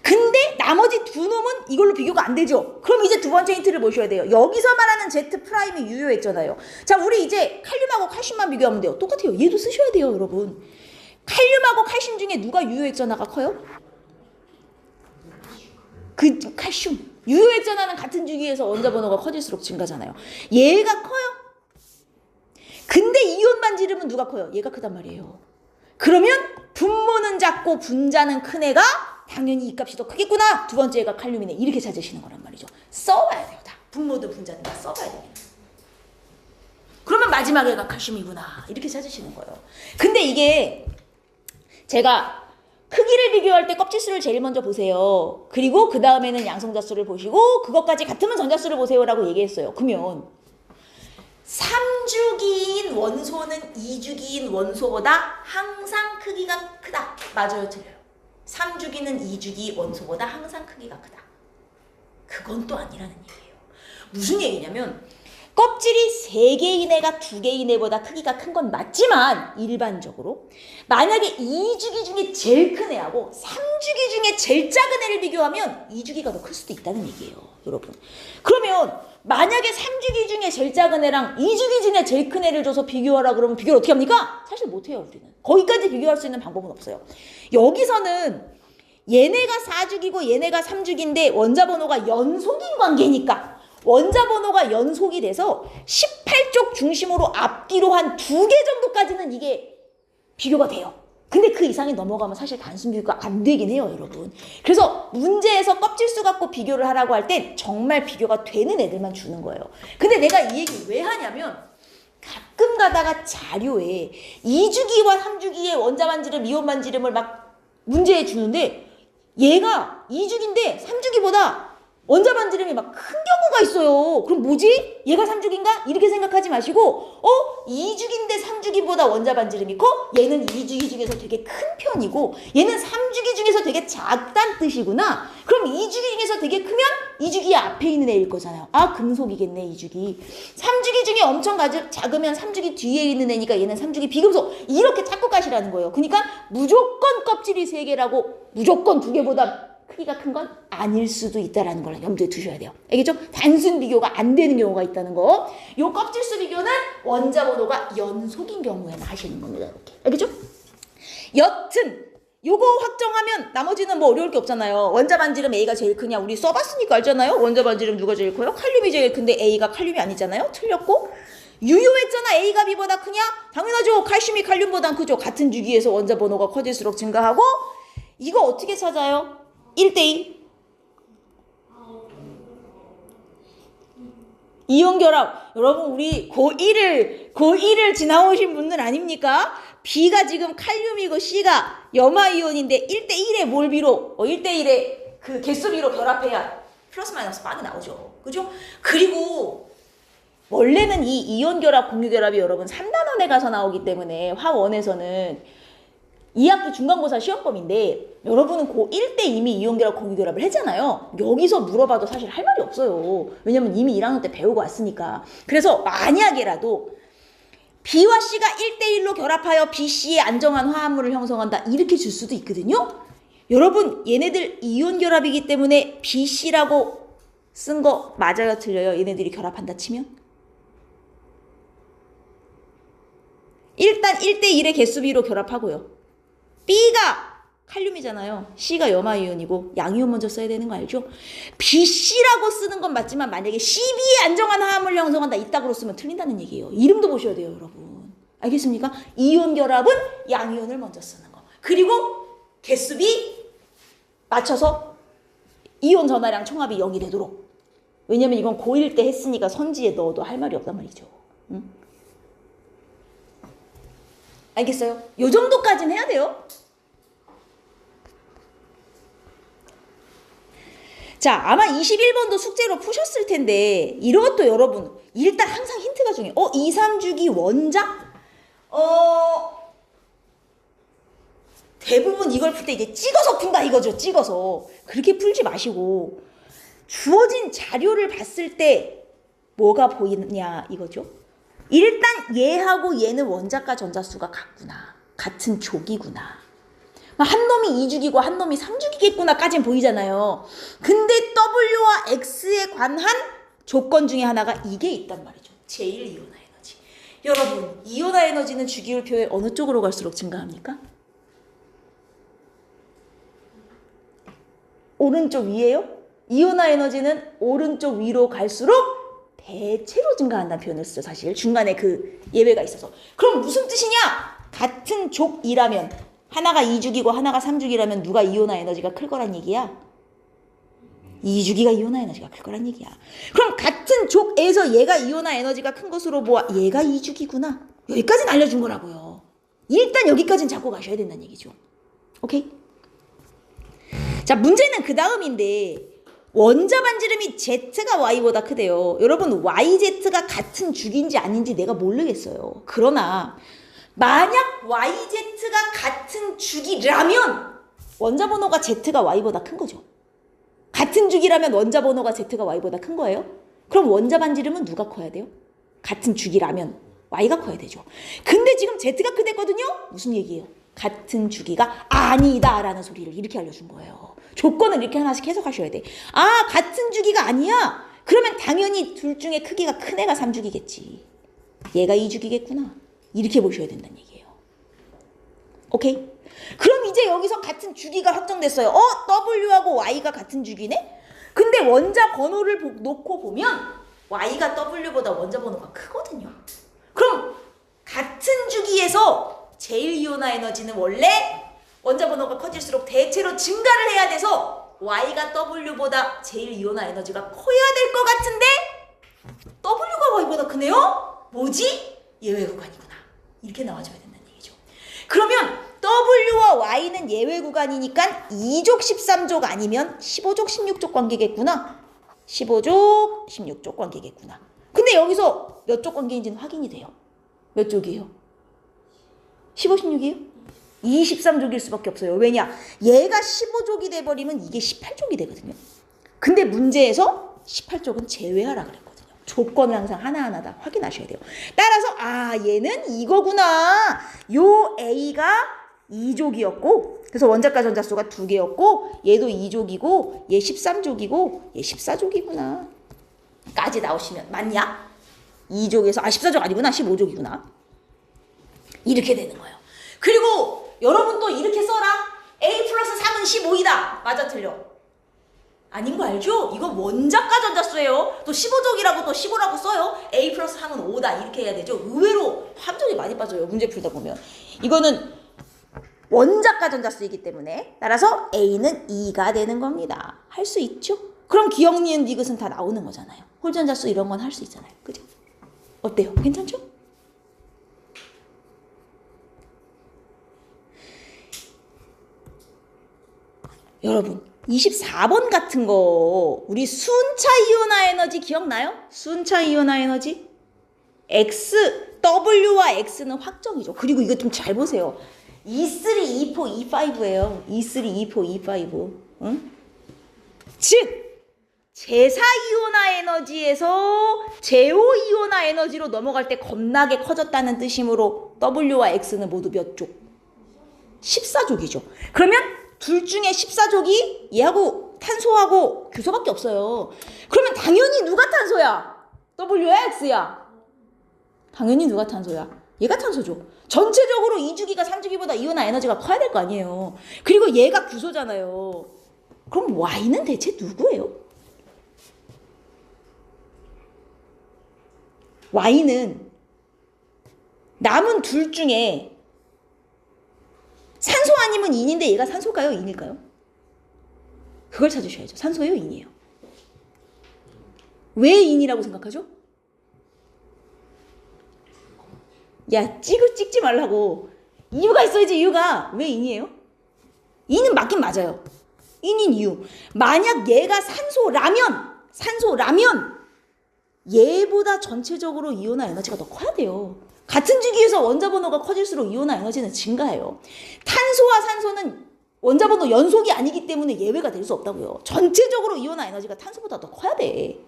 근데 나머지 두 놈은 이걸로 비교가 안 되죠. 그럼 이제 두 번째 힌트를 보셔야 돼요. 여기서 말하는 Z 프라임이 유효했잖아요. 자, 우리 이제 칼륨하고 칼슘만 비교하면 돼요. 똑같아요. 얘도 쓰셔야 돼요, 여러분. 칼륨하고 칼슘 중에 누가 유효액전화가 커요? 그 칼슘. 유효액전화는 같은 주기에서 원자 번호가 커질수록 증가잖아요. 얘가 커요. 근데 이온 반지름은 누가 커요? 얘가 크단 말이에요. 그러면 분모는 작고 분자는 큰 애가 당연히 이 값이 더 크겠구나. 두 번째 애가 칼륨이네. 이렇게 찾으시는 거란 말이죠. 써봐야 돼요. 다. 분모든 분자는 다 써봐야 됩니다. 그러면 마지막 애가 칼슘이구나. 이렇게 찾으시는 거예요. 근데 이게 제가 크기를 비교할 때 껍질수를 제일 먼저 보세요. 그리고 그 다음에는 양성자수를 보시고 그것까지 같으면 전자수를 보세요라고 얘기했어요. 그러면 3주기인 원소는 2주기인 원소보다 항상 크기가 크다. 맞아요, 틀려요? 3주기는 2주기 원소보다 항상 크기가 크다. 그건 또 아니라는 얘기예요. 무슨 얘기냐면 껍질이 3개인 애가 2개인 애보다 크기가 큰 건 맞지만 일반적으로 만약에 2주기 중에 제일 큰 애하고 3주기 중에 제일 작은 애를 비교하면 2주기가 더 클 수도 있다는 얘기예요, 여러분. 그러면 만약에 3주기 중에 제일 작은 애랑 2주기 중에 제일 큰 애를 줘서 비교하라 그러면 비교를 어떻게 합니까? 사실 못해요, 우리는. 거기까지 비교할 수 있는 방법은 없어요. 여기서는 얘네가 4주기고 얘네가 3주기인데 원자 번호가 연속인 관계니까 원자 번호가 연속이 돼서 18쪽 중심으로 앞뒤로 한 2개 정도까지는 이게 비교가 돼요. 근데 그 이상이 넘어가면 사실 단순 비교가 안 되긴 해요, 여러분. 그래서 문제에서 껍질수 갖고 비교를 하라고 할 땐 정말 비교가 되는 애들만 주는 거예요. 근데 내가 이 얘기 왜 하냐면 가끔 가다가 자료에 2주기와 3주기의 원자 반지름, 이온 반지름을 막 문제에 주는데 얘가 2주기인데 3주기보다 원자 반지름이 막 큰 경우가 있어요. 그럼 뭐지? 얘가 3주기인가? 이렇게 생각하지 마시고 2주기인데 3주기보다 원자 반지름이 커? 얘는 2주기 중에서 되게 큰 편이고 얘는 3주기 중에서 되게 작단 뜻이구나. 그럼 2주기 중에서 되게 크면 2주기 앞에 있는 애일 거잖아요. 아, 금속이겠네 2주기. 3주기 중에 엄청 작으면 3주기 뒤에 있는 애니까 얘는 3주기 비금속. 이렇게 찾고 가시라는 거예요. 그러니까 무조건 껍질이 3개라고 무조건 2개보다 크기가 큰 건 아닐 수도 있다라는 걸 염두에 두셔야 돼요. 알겠죠? 단순 비교가 안 되는 경우가 있다는 거. 요 껍질수 비교는 원자 번호가 연속인 경우에는 하시는 겁니다. 이렇게. 알겠죠? 여튼 요거 확정하면 나머지는 뭐 어려울 게 없잖아요. 원자 반지름 A가 제일 크냐? 우리 써봤으니까 알잖아요. 원자 반지름 누가 제일 커요? 칼륨이 제일 큰데 A가 칼륨이 아니잖아요. 틀렸고 유효했잖아. A가 B보다 크냐? 당연하죠. 칼슘이 칼륨보단 크죠. 같은 주기에서 원자 번호가 커질수록 증가하고 이거 어떻게 찾아요? 1대2 이온결합. 여러분 우리 고1을 지나오신 분들 아닙니까? B가 지금 칼륨이고 C가 염화이온인데 1대1에 뭘 비로 1대1에 그 개수 비로 결합해야 플러스 마이너스 빵이 나오죠. 그죠? 그리고 원래는 이 이온결합 공유결합이 여러분 3단원에 가서 나오기 때문에 화원에서는 2학기 중간고사 시험범인데 여러분은 고1 때 이미 이온결합 공유결합을 했잖아요. 여기서 물어봐도 사실 할 말이 없어요. 왜냐면 이미 1학년 때 배우고 왔으니까. 그래서 만약에라도 B와 C가 1대1로 결합하여 BC의 안정한 화합물을 형성한다. 이렇게 줄 수도 있거든요. 여러분 얘네들 이온결합이기 때문에 BC라고 쓴 거 맞아요? 틀려요? 얘네들이 결합한다 치면? 일단 1대1의 개수비로 결합하고요. B가 칼륨이잖아요. C가 염화이온이고 양이온 먼저 써야 되는 거 알죠? BC라고 쓰는 건 맞지만 만약에 CB의 안정한 화합물을 형성한다 이따구로 쓰면 틀린다는 얘기예요. 이름도 보셔야 돼요, 여러분. 알겠습니까? 이온 결합은 양이온을 먼저 쓰는 거. 그리고 개수비 맞춰서 이온 전하량 총합이 0이 되도록. 왜냐면 이건 고1 때 했으니까 선지에 넣어도 할 말이 없단 말이죠. 응? 알겠어요? 요 정도까지는 해야 돼요. 자, 아마 21번도 숙제로 푸셨을 텐데 이것도 여러분 일단 항상 힌트가 중요해요. 2, 3주기 원자? 대부분 이걸 풀 때 이제 찍어서 푼다 이거죠. 찍어서. 그렇게 풀지 마시고 주어진 자료를 봤을 때 뭐가 보이느냐 이거죠. 일단 얘하고 얘는 원자과 전자수가 같구나. 같은 족이구나. 한 놈이 2주기고 한 놈이 3주기겠구나 까진 보이잖아요. 근데 W와 X에 관한 조건 중에 하나가 이게 있단 말이죠. 제일 이온화 에너지. 여러분 이온화 에너지는 주기율표에 어느 쪽으로 갈수록 증가합니까? 오른쪽 위에요? 이온화 에너지는 오른쪽 위로 갈수록 대체로 증가한다는 표현을 쓰죠. 사실 중간에 그 예외가 있어서. 그럼 무슨 뜻이냐? 같은 족이라면 하나가 2주기고 하나가 3주기라면 누가 이온화 에너지가 클 거란 얘기야? 2주기가 이온화 에너지가 클 거란 얘기야. 그럼 같은 족에서 얘가 이온화 에너지가 큰 것으로 보아 얘가 2주기구나. 여기까지는 알려준 거라고요. 일단 여기까지는 잡고 가셔야 된다는 얘기죠. 오케이? 자, 문제는 그 다음인데 원자 반지름이 Z가 Y보다 크대요. 여러분 YZ가 같은 주기인지 아닌지 내가 모르겠어요. 그러나 만약 YZ가 같은 주기라면 원자 번호가 Z가 Y보다 큰 거죠. 같은 주기라면 원자 번호가 Z가 Y보다 큰 거예요. 그럼 원자 반지름은 누가 커야 돼요? 같은 주기라면 Y가 커야 되죠. 근데 지금 Z가 크댔거든요? 무슨 얘기예요? 같은 주기가 아니다라는 소리를 이렇게 알려준 거예요. 조건을 이렇게 하나씩 해석하셔야 돼. 아, 같은 주기가 아니야? 그러면 당연히 둘 중에 크기가 큰 애가 3주기겠지. 얘가 2주기겠구나. 이렇게 보셔야 된다는 얘기예요. 오케이? 그럼 이제 여기서 같은 주기가 확정됐어요. W하고 Y가 같은 주기네? 근데 원자 번호를 놓고 보면 Y가 W보다 원자 번호가 크거든요. 그럼 같은 주기에서 제일 이온화 에너지는 원래 원자 번호가 커질수록 대체로 증가를 해야 돼서 Y가 W보다 제일 이온화 에너지가 커야 될 것 같은데 W가 Y보다 크네요? 뭐지? 예외 구간이구나. 이렇게 나와줘야 된다는 얘기죠. 그러면 W와 Y는 예외 구간이니까 2족 13족 아니면 15족 16족 관계겠구나. 15족 16족 관계겠구나. 근데 여기서 몇 족 관계인지는 확인이 돼요. 몇 족이에요? 15, 16이에요? 23족일 수밖에 없어요. 왜냐? 얘가 15족이 돼버리면 이게 18족이 되거든요. 근데 문제에서 18족은 제외하라 그랬거든요. 조건을 항상 하나하나 다 확인하셔야 돼요. 따라서 얘는 이거구나. 요 A가 2족이었고 그래서 원자과 전자수가 2개였고 얘도 2족이고 얘 13족이고 얘 14족이구나. 까지 나오시면 맞냐? 2족에서 14족 아니구나. 15족이구나. 이렇게 되는 거예요. 그리고 여러분 또 이렇게 써라. A 플러스 3은 15이다. 맞아 틀려? 아닌 거 알죠? 이거 원자과 전자수예요. 또 15족이라고 또 15라고 써요. A 플러스 3은 5다. 이렇게 해야 되죠. 의외로 함정이 많이 빠져요. 문제 풀다 보면. 이거는 원자과 전자수이기 때문에 따라서 A는 2가 되는 겁니다. 할 수 있죠? 그럼 기억, 니은, 디귿은 다 나오는 거잖아요. 홀전자수 이런 건 할 수 있잖아요. 그죠? 어때요? 괜찮죠? 여러분 24번 같은 거 우리 순차 이온화 에너지 기억나요? 순차 이온화 에너지 X, W와 X는 확정이죠. 그리고 이거 좀 잘 보세요. E3, E4, E5예요. E3, E4, E5. 응? 즉 제4 이온화 에너지에서 제5 이온화 에너지로 넘어갈 때 겁나게 커졌다는 뜻이므로 W와 X는 모두 몇 족? 14족이죠. 그러면 둘 중에 14족이 얘하고 탄소하고 규소밖에 없어요. 그러면 당연히 누가 탄소야? W야 X야? 당연히 누가 탄소야? 얘가 탄소죠. 전체적으로 2주기가 3주기보다 이온화 에너지가 커야 될 거 아니에요. 그리고 얘가 규소잖아요. 그럼 Y는 대체 누구예요? Y는 남은 둘 중에 산소 아니면 인인데 얘가 산소일까요? 인일까요? 그걸 찾으셔야죠. 산소예요? 인이에요? 왜 인이라고 생각하죠? 야, 찍지 말라고. 이유가 있어야지, 이유가. 왜 인이에요? 인은 맞긴 맞아요. 인인 이유. 만약 얘가 산소라면 얘보다 전체적으로 이온화 에너지가 더 커야 돼요. 같은 주기에서 원자 번호가 커질수록 이온화 에너지는 증가해요. 탄소와 산소는 원자 번호 연속이 아니기 때문에 예외가 될 수 없다고요. 전체적으로 이온화 에너지가 탄소보다 더 커야 돼.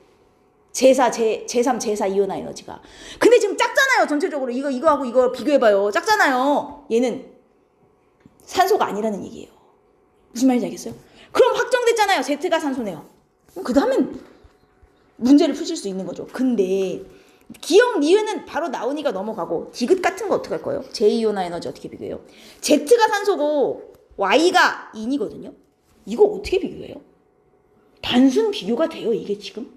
제4, 제3, 제4 이온화 에너지가. 근데 지금 작잖아요. 전체적으로 이거하고 이거 비교해봐요. 작잖아요. 얘는 산소가 아니라는 얘기예요. 무슨 말인지 알겠어요? 그럼 확정됐잖아요. Z가 산소네요. 그 다음엔 문제를 푸실 수 있는 거죠. 근데 기억, 니은은 바로 나오니까 넘어가고 디귿 같은 거 어떻게 할 거예요? 제2이온화 에너지 어떻게 비교해요? Z가 산소고 Y가 인이거든요. 이거 어떻게 비교해요? 단순 비교가 돼요, 이게 지금?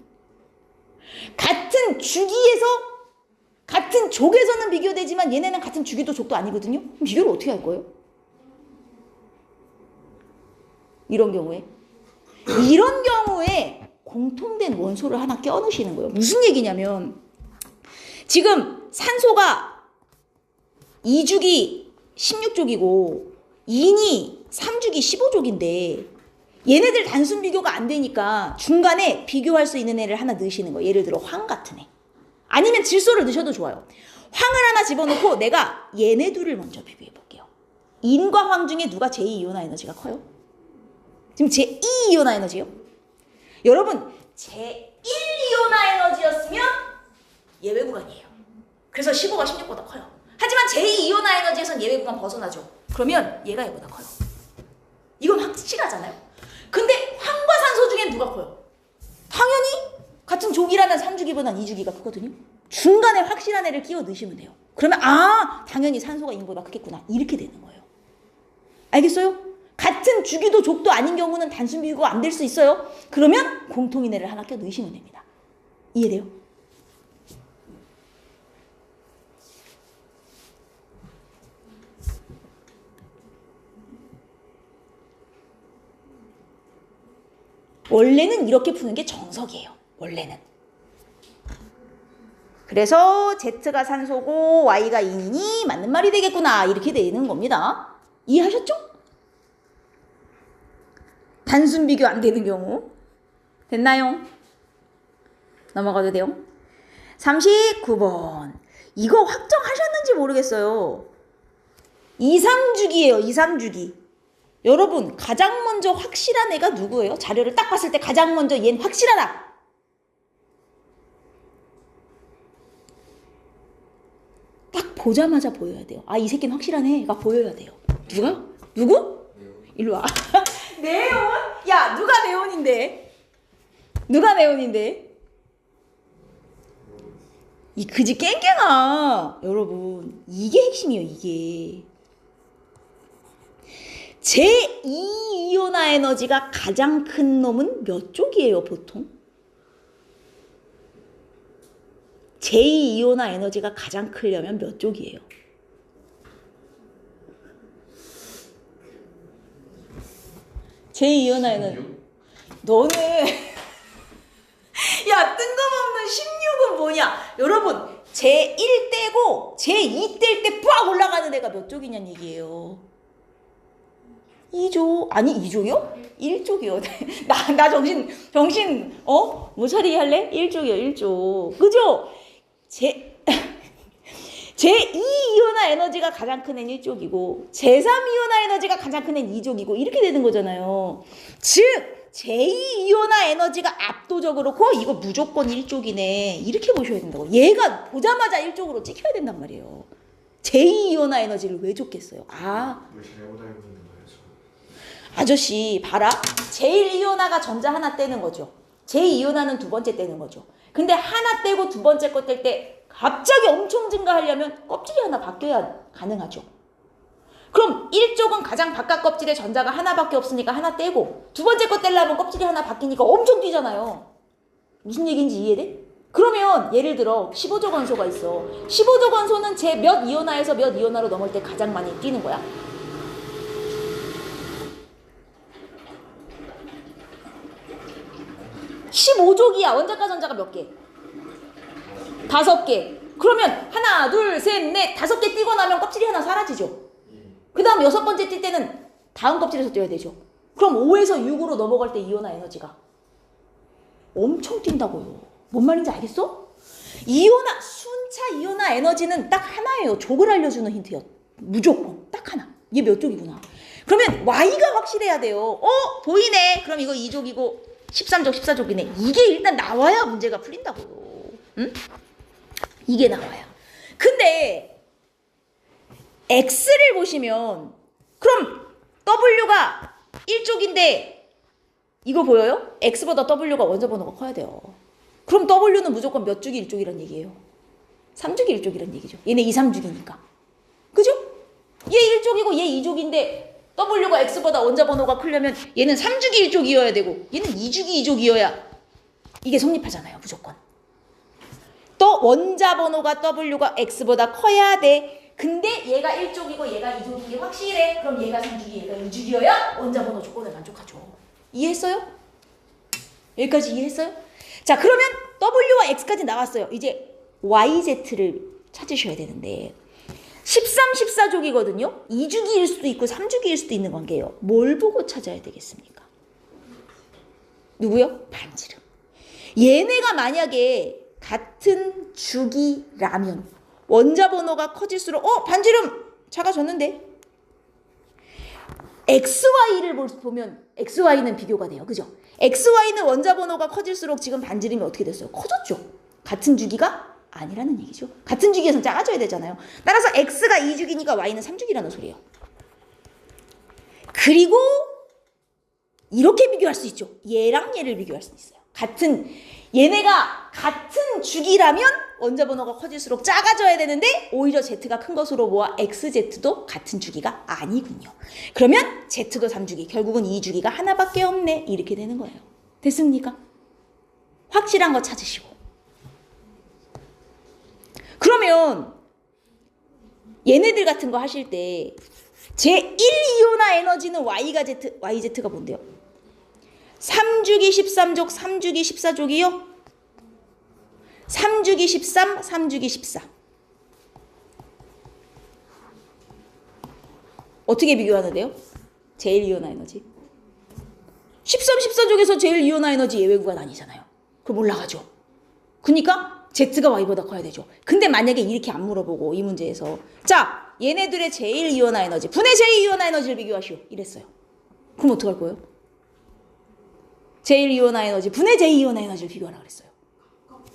같은 주기에서 같은 족에서는 비교되지만 얘네는 같은 주기도 족도 아니거든요. 그럼 비교를 어떻게 할 거예요? 이런 경우에 공통된 원소를 하나 껴넣으시는 거예요. 무슨 얘기냐면 지금 산소가 2주기 16족이고 인이 3주기 15족인데 얘네들 단순 비교가 안 되니까 중간에 비교할 수 있는 애를 하나 넣으시는 거예요. 예를 들어 황 같은 애. 아니면 질소를 넣으셔도 좋아요. 황을 하나 집어넣고 내가 얘네 둘을 먼저 비교해 볼게요. 인과 황 중에 누가 제2이온화 에너지가 커요? 지금 제2이온화 에너지요? 여러분 제1이온화 에너지였으면 예외 구간이에요. 그래서 15가 16보다 커요. 하지만 제2이온화 에너지에선 예외 구간 벗어나죠. 그러면 얘가 얘보다 커요. 이건 확실하잖아요. 근데 황과 산소 중에 누가 커요? 당연히 같은 족이라면 3주기보단 2주기가 크거든요. 중간에 확실한 애를 끼워 넣으시면 돼요. 그러면 당연히 산소가 인보다 크겠구나. 이렇게 되는 거예요. 알겠어요? 같은 주기도 족도 아닌 경우는 단순 비교가 안 될 수 있어요. 그러면 공통인 애를 하나 껴 넣으시면 됩니다. 이해돼요? 원래는 이렇게 푸는 게 정석이에요. 원래는. 그래서 Z가 산소고 Y가 인이니 맞는 말이 되겠구나. 이렇게 되는 겁니다. 이해하셨죠? 단순 비교 안 되는 경우. 됐나요? 넘어가도 돼요? 39번. 이거 확정하셨는지 모르겠어요. 이상주기예요. 이상주기. 여러분 가장 먼저 확실한 애가 누구예요? 자료를 딱 봤을 때 가장 먼저 얘는 확실하다. 딱 보자마자 보여야 돼요. 아, 이 새끼는 확실하네가 보여야 돼요. 누가? 누구? 일로 와. 네온? 야, 누가 네온인데? 누가 네온인데? 이 그지 깽깽아. 여러분 이게 핵심이에요. 이게 제2이온화 에너지가 가장 큰 놈은 몇 쪽이에요 보통? 제2이온화 에너지가 가장 크려면 몇 쪽이에요? 제2이온화 에너지 너는 야, 뜬금없는 16은 뭐냐? 여러분, 제1 떼고 제2 뗄 때 빡 올라가는 애가 몇 쪽이냐는 얘기예요. 2조, 아니 2조요? 1쪽이요. 나 정신, 모서리 할래? 1쪽이요, 1쪽. 그죠? 제2이온화 에너지가 가장 큰 애는 1쪽이고, 제3이온화 에너지가 가장 큰 애는 2쪽이고, 이렇게 되는 거잖아요. 즉, 제2이온화 에너지가 압도적으로 커. 이거 무조건 1쪽이네. 이렇게 보셔야 된다고. 얘가 보자마자 1쪽으로 찍혀야 된단 말이에요. 제2이온화 에너지를 왜 줬겠어요? 아, 왜 잘못 알고 있는 거예요? 아저씨 봐라. 제1이온화가 전자 하나 떼는 거죠. 제2이온화는 두 번째 떼는 거죠. 근데 하나 떼고 두 번째 거 뗄 때 갑자기 엄청 증가하려면 껍질이 하나 바뀌어야 가능하죠. 그럼 1쪽은 가장 바깥 껍질에 전자가 하나밖에 없으니까 하나 떼고 두 번째 거 떼려면 껍질이 하나 바뀌니까 엄청 뛰잖아요. 무슨 얘기인지 이해돼? 그러면 예를 들어 15조 건소가 있어. 15조 건소는 제 몇 이온화에서 몇 이온화로 넘을 때 가장 많이 뛰는 거야? 15족이야. 원자과 전자가 몇 개? 5개. 그러면 하나, 둘, 셋, 넷, 5개 뛰고 나면 껍질이 하나 사라지죠. 그 다음 6번째 뛸 때는 다음 껍질에서 뛰어야 되죠. 그럼 5에서 6으로 넘어갈 때 이온화 에너지가 엄청 뛴다고요. 뭔 말인지 알겠어? 순차 이온화 에너지는 딱 하나예요. 족을 알려주는 힌트요. 무조건 딱 하나. 얘 몇 족이구나. 그러면 Y가 확실해야 돼요. 보이네. 그럼 이거 2족이고 13족, 14족이네. 이게 일단 나와야 문제가 풀린다고요. 응? 이게 나와요. 근데 X를 보시면 그럼 W가 1쪽인데 이거 보여요? X보다 W가 원자 번호가 커야 돼요. 그럼 W는 무조건 몇 쪽이 1쪽이란 얘기예요? 3쪽이 1쪽이란 얘기죠. 얘네 2, 3쪽이니까. 그죠? 얘 1쪽이고 얘 2쪽인데 W가 X보다 원자 번호가 크려면 얘는 3주기 1쪽이어야 되고 얘는 2주기 2쪽이어야 이게 성립하잖아요. 무조건. 또 원자 번호가 W가 X보다 커야 돼. 근데 얘가 1쪽이고 얘가 2쪽인 게 확실해. 그럼 얘가 3주기 얘가 2주기여야 원자 번호 조건을 만족하죠. 이해했어요? 여기까지 이해했어요? 자, 그러면 W와 X까지 나왔어요. 이제 YZ를 찾으셔야 되는데 13, 14족이거든요. 2주기일 수도 있고 3주기일 수도 있는 관계예요. 뭘 보고 찾아야 되겠습니까? 누구요? 반지름. 얘네가 만약에 같은 주기라면 원자 번호가 커질수록 반지름 작아졌는데 XY를 보면 XY는 비교가 돼요. 그죠? XY는 원자 번호가 커질수록 지금 반지름이 어떻게 됐어요? 커졌죠? 같은 주기가 아니라는 얘기죠. 같은 주기에서 작아져야 되잖아요. 따라서 X가 2주기니까 Y는 3주기라는 소리예요. 그리고 이렇게 비교할 수 있죠. 얘랑 얘를 비교할 수 있어요. 얘네가 같은 주기라면 원자 번호가 커질수록 작아져야 되는데 오히려 Z가 큰 것으로 모아 XZ도 같은 주기가 아니군요. 그러면 Z도 3주기, 결국은 2주기가 하나밖에 없네. 이렇게 되는 거예요. 됐습니까? 확실한 거 찾으시고. 그러면 얘네들 같은 거 하실 때 제1이온화 에너지는 YZ가 뭔데요? 3주기 13족, 3주기 14족이요? 3주기 13, 3주기 14. 어떻게 비교하는데요? 제일 이온화 에너지. 13, 14족에서 제일 이온화 에너지 예외 구간 아니잖아요. 그럼 올라가죠. 그러니까 Z가 Y보다 커야 되죠. 근데 만약에 이렇게 안 물어보고 이 문제에서 자, 얘네들의 제일 이온화 에너지, 분의 제일 이온화 에너지를 비교하시오. 이랬어요. 그럼 어떡할 거예요? 제일 이온화 에너지, 분의 제일 이온화 에너지를 비교하라 그랬어요.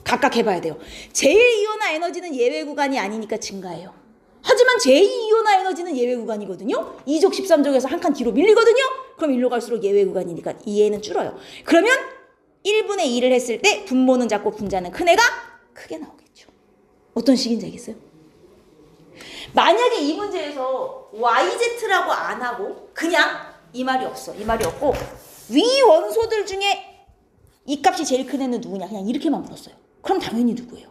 각각 해봐야 돼요. 제일 이온화 에너지는 예외 구간이 아니니까 증가해요. 하지만 제2이온화 에너지는 예외 구간이거든요. 2족 13족에서 한 칸 뒤로 밀리거든요. 그럼 일로 갈수록 예외 구간이니까 이 애는 줄어요. 그러면 1분의 2를 했을 때 분모는 작고 분자는 큰 애가 크게 나오겠죠. 어떤 식인지 알겠어요? 만약에 이 문제에서 YZ라고 안 하고 그냥 이 말이 없어. 이 말이 없고 위 원소들 중에 이 값이 제일 큰 애는 누구냐 그냥 이렇게만 물었어요. 그럼 당연히 누구예요?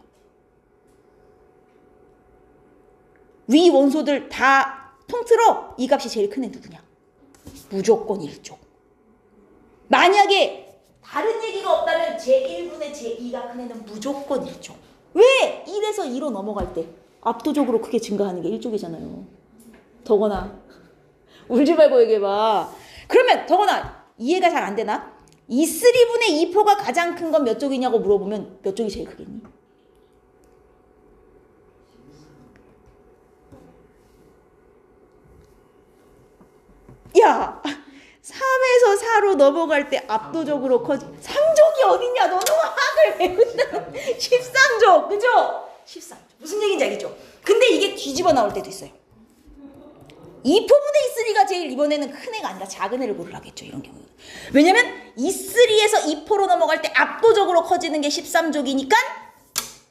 위 원소들 다 통틀어 이 값이 제일 큰 애 누구냐? 무조건 1족. 만약에 다른 얘기가 없다면 제1분의 제2가 큰 애는 무조건 1족. 왜? 1에서 2로 넘어갈 때 압도적으로 크게 증가하는 게 1족이잖아요. 더거나 울지 말고 얘기해봐. 그러면 더거나 이해가 잘 안 되나? 2,3분의 2포가 가장 큰 건 몇 족이냐고 물어보면 몇 족이 제일 크겠니? 야, 3에서 4로 넘어갈 때 압도적으로 커지. 3족이 어딨냐? 너는 화학을 배운다. 13족, 그죠? 13족. 무슨 얘기인지 알겠죠? 근데 이게 뒤집어 나올 때도 있어요. 2포분의 E3가 제일 이번에는 큰 애가 아니라 작은 애를 고르라겠죠. 이런 경우는. 왜냐면 E3에서 2포로 넘어갈 때 압도적으로 커지는 게 13족이니까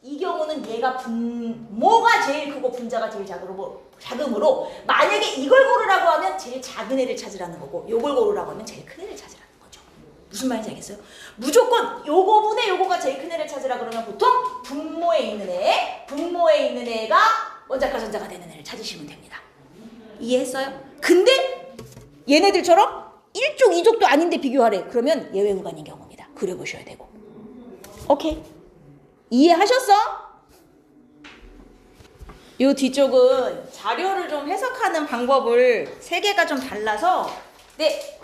이 경우는 얘가 분모가 제일 크고 분자가 제일 작으므로 만약에 이걸 고르라고 하면 제일 작은 애를 찾으라는 거고 요걸 고르라고 하면 제일 큰 애를 찾으라는 거죠. 무슨 말인지 알겠어요? 무조건 요거분의 요거가 제일 큰 애를 찾으라 그러면 보통 분모에 있는 애가 원자과 전자가 되는 애를 찾으시면 됩니다. 이해했어요? 근데 얘네들처럼 1족, 2족도 아닌데 비교하래. 그러면 예외 구간인 경우입니다. 그려보셔야 되고. 오케이. 이해하셨어? 요 뒤쪽은 자료를 좀 해석하는 방법을 세 개가 좀 달라서 네,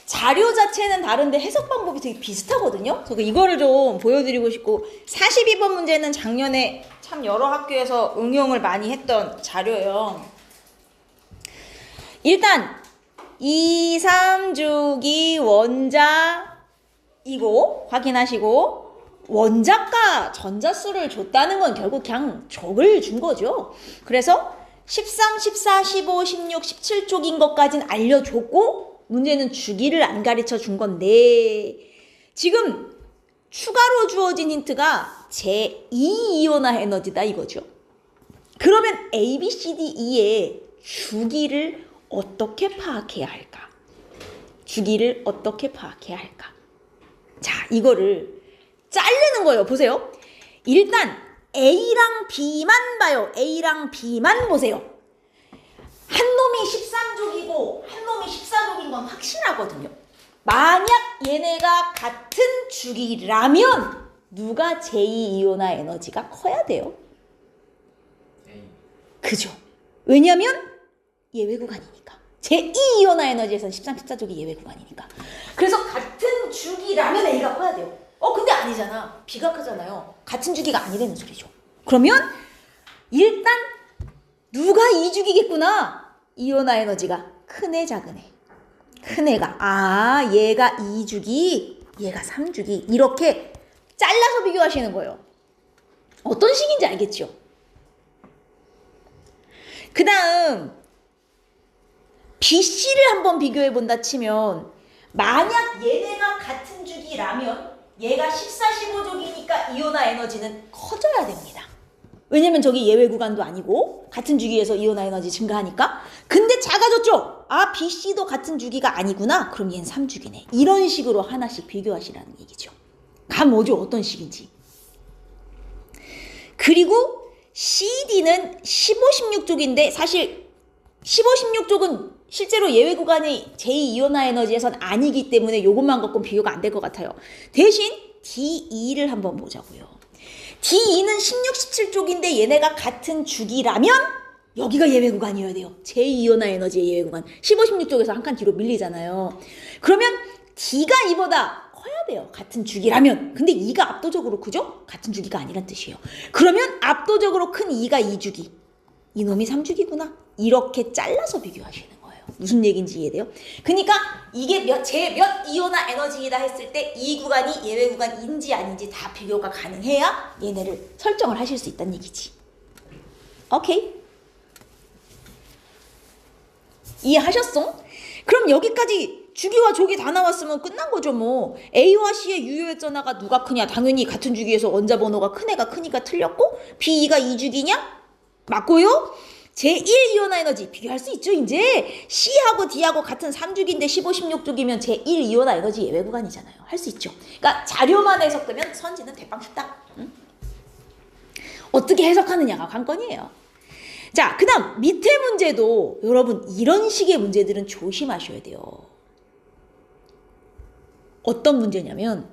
자료 자체는 다른데 해석 방법이 되게 비슷하거든요. 그래서 이거를 좀 보여드리고 싶고 42번 문제는 작년에 참 여러 학교에서 응용을 많이 했던 자료예요. 일단 2, 3주기 원자이고 확인하시고 원자과 전자수를 줬다는 건 결국 그냥 족을 준 거죠. 그래서 13, 14, 15, 16, 17쪽인 것까지는 알려줬고 문제는 주기를 안 가르쳐 준 건데 지금 추가로 주어진 힌트가 제2이온화 에너지다 이거죠. 그러면 A, B, C, D, E의 주기를 어떻게 파악해야 할까? 주기를 어떻게 파악해야 할까? 자, 이거를 자르는 거예요. 보세요. 일단 A랑 B만 봐요. A랑 B만 보세요. 한 놈이 13족이고 한 놈이 14족인 건 확실하거든요. 만약 얘네가 같은 주기라면 누가 제2이온화 에너지가 커야 돼요? 그죠? 왜냐면 예외 구간이니까. 제2이온화 에너지에서는 13, 14족이 예외 구간이니까. 그래서 같은 주기라면 A가 커야 돼요. 근데 아니잖아. B가 크잖아요. 같은 주기가 아니라는 소리죠. 그러면 일단 누가 2주기겠구나. 이온화 에너지가 큰 애, 작은 애. 큰 애가 얘가 2주기, 얘가 3주기 이렇게 잘라서 비교하시는 거예요. 어떤 식인지 알겠죠? 그 다음 BC를 한번 비교해 본다 치면 만약 얘네가 같은 주기라면 얘가 14, 15족이니까 이온화 에너지는 커져야 됩니다. 왜냐면 저기 예외 구간도 아니고 같은 주기에서 이온화 에너지 증가하니까. 근데 작아졌죠? BC도 같은 주기가 아니구나. 그럼 얘는 3주기네. 이런 식으로 하나씩 비교하시라는 얘기죠. 감 오죠? 어떤 식인지. 그리고 CD는 15, 16족인데 사실 15, 16족은 실제로 예외 구간이 제2이온화 에너지에선 아니기 때문에 이것만 갖고는 비교가 안 될 것 같아요. 대신 D2를 한번 보자고요. D2는 16, 17쪽인데 얘네가 같은 주기라면 여기가 예외 구간이어야 돼요. 제2이온화 에너지의 예외 구간. 15, 16쪽에서 한 칸 뒤로 밀리잖아요. 그러면 D가 E보다 커야 돼요. 같은 주기라면. 근데 E가 압도적으로 크죠? 같은 주기가 아니란 뜻이에요. 그러면 압도적으로 큰 E가 2주기. 이놈이 3주기구나. 이렇게 잘라서 비교하시는 거예요. 무슨 얘기인지 이해돼요? 그러니까 이게 제 몇 이온화 에너지이다 했을 때 이 구간이 예외 구간인지 아닌지 다 비교가 가능해야 얘네를 설정을 하실 수 있다는 얘기지. 오케이? 이해하셨어? 그럼 여기까지 주기와 조기 다 나왔으면 끝난 거죠 뭐. A와 C의 유효의 전하가 누가 크냐? 당연히 같은 주기에서 원자 번호가 큰 애가 크니까 틀렸고 B2가 2주기냐? 맞고요. 제1이온화 에너지 비교할 수 있죠 이제. C하고 D하고 같은 3주기인데 15, 16주기면 제1이온화 에너지 예외 구간이잖아요. 할 수 있죠. 그러니까 자료만 해석되면 선지는 대빵 쉽다. 응? 어떻게 해석하느냐가 관건이에요. 자, 그 다음 밑에 문제도 여러분 이런 식의 문제들은 조심하셔야 돼요. 어떤 문제냐면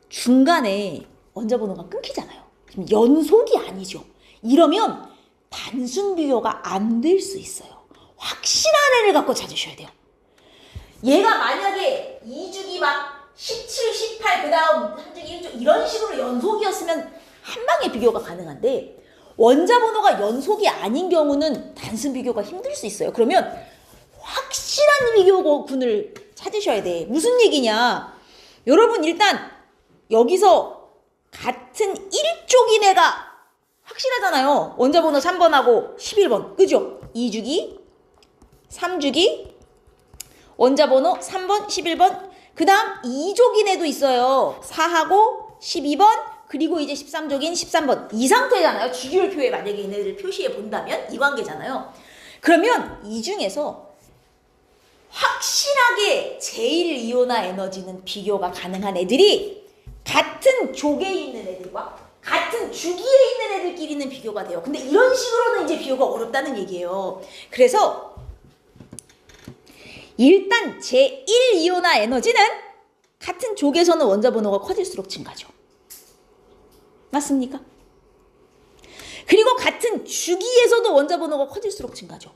중간에 원자 번호가 끊기잖아요. 지금 연속이 아니죠. 이러면 단순 비교가 안 될 수 있어요. 확실한 애를 갖고 찾으셔야 돼요. 얘가 만약에 2주기 막 17, 18, 그 다음 3주기 1주 이런 식으로 연속이었으면 한 방에 비교가 가능한데 원자 번호가 연속이 아닌 경우는 단순 비교가 힘들 수 있어요. 그러면 확실한 비교군을 찾으셔야 돼. 무슨 얘기냐? 여러분 일단 여기서 같은 1쪽인 애가 확실하잖아요. 원자 번호 3번하고 11번. 그죠? 2주기, 3주기, 원자 번호 3번, 11번. 그 다음 2족인 애도 있어요. 4하고 12번. 그리고 이제 13족인 13번. 이 상태잖아요. 주기율표에 만약에 얘네들 표시해 본다면 이 관계잖아요. 그러면 이 중에서 확실하게 제1이온화 에너지는 비교가 가능한 애들이 같은 족에 있는 애들과 같은 주기에 있는 애들끼리는 비교가 돼요. 근데 이런 식으로는 이제 비교가 어렵다는 얘기예요. 그래서 일단 제1이온화 에너지는 같은 족에서는 원자 번호가 커질수록 증가죠. 맞습니까? 그리고 같은 주기에서도 원자 번호가 커질수록 증가죠.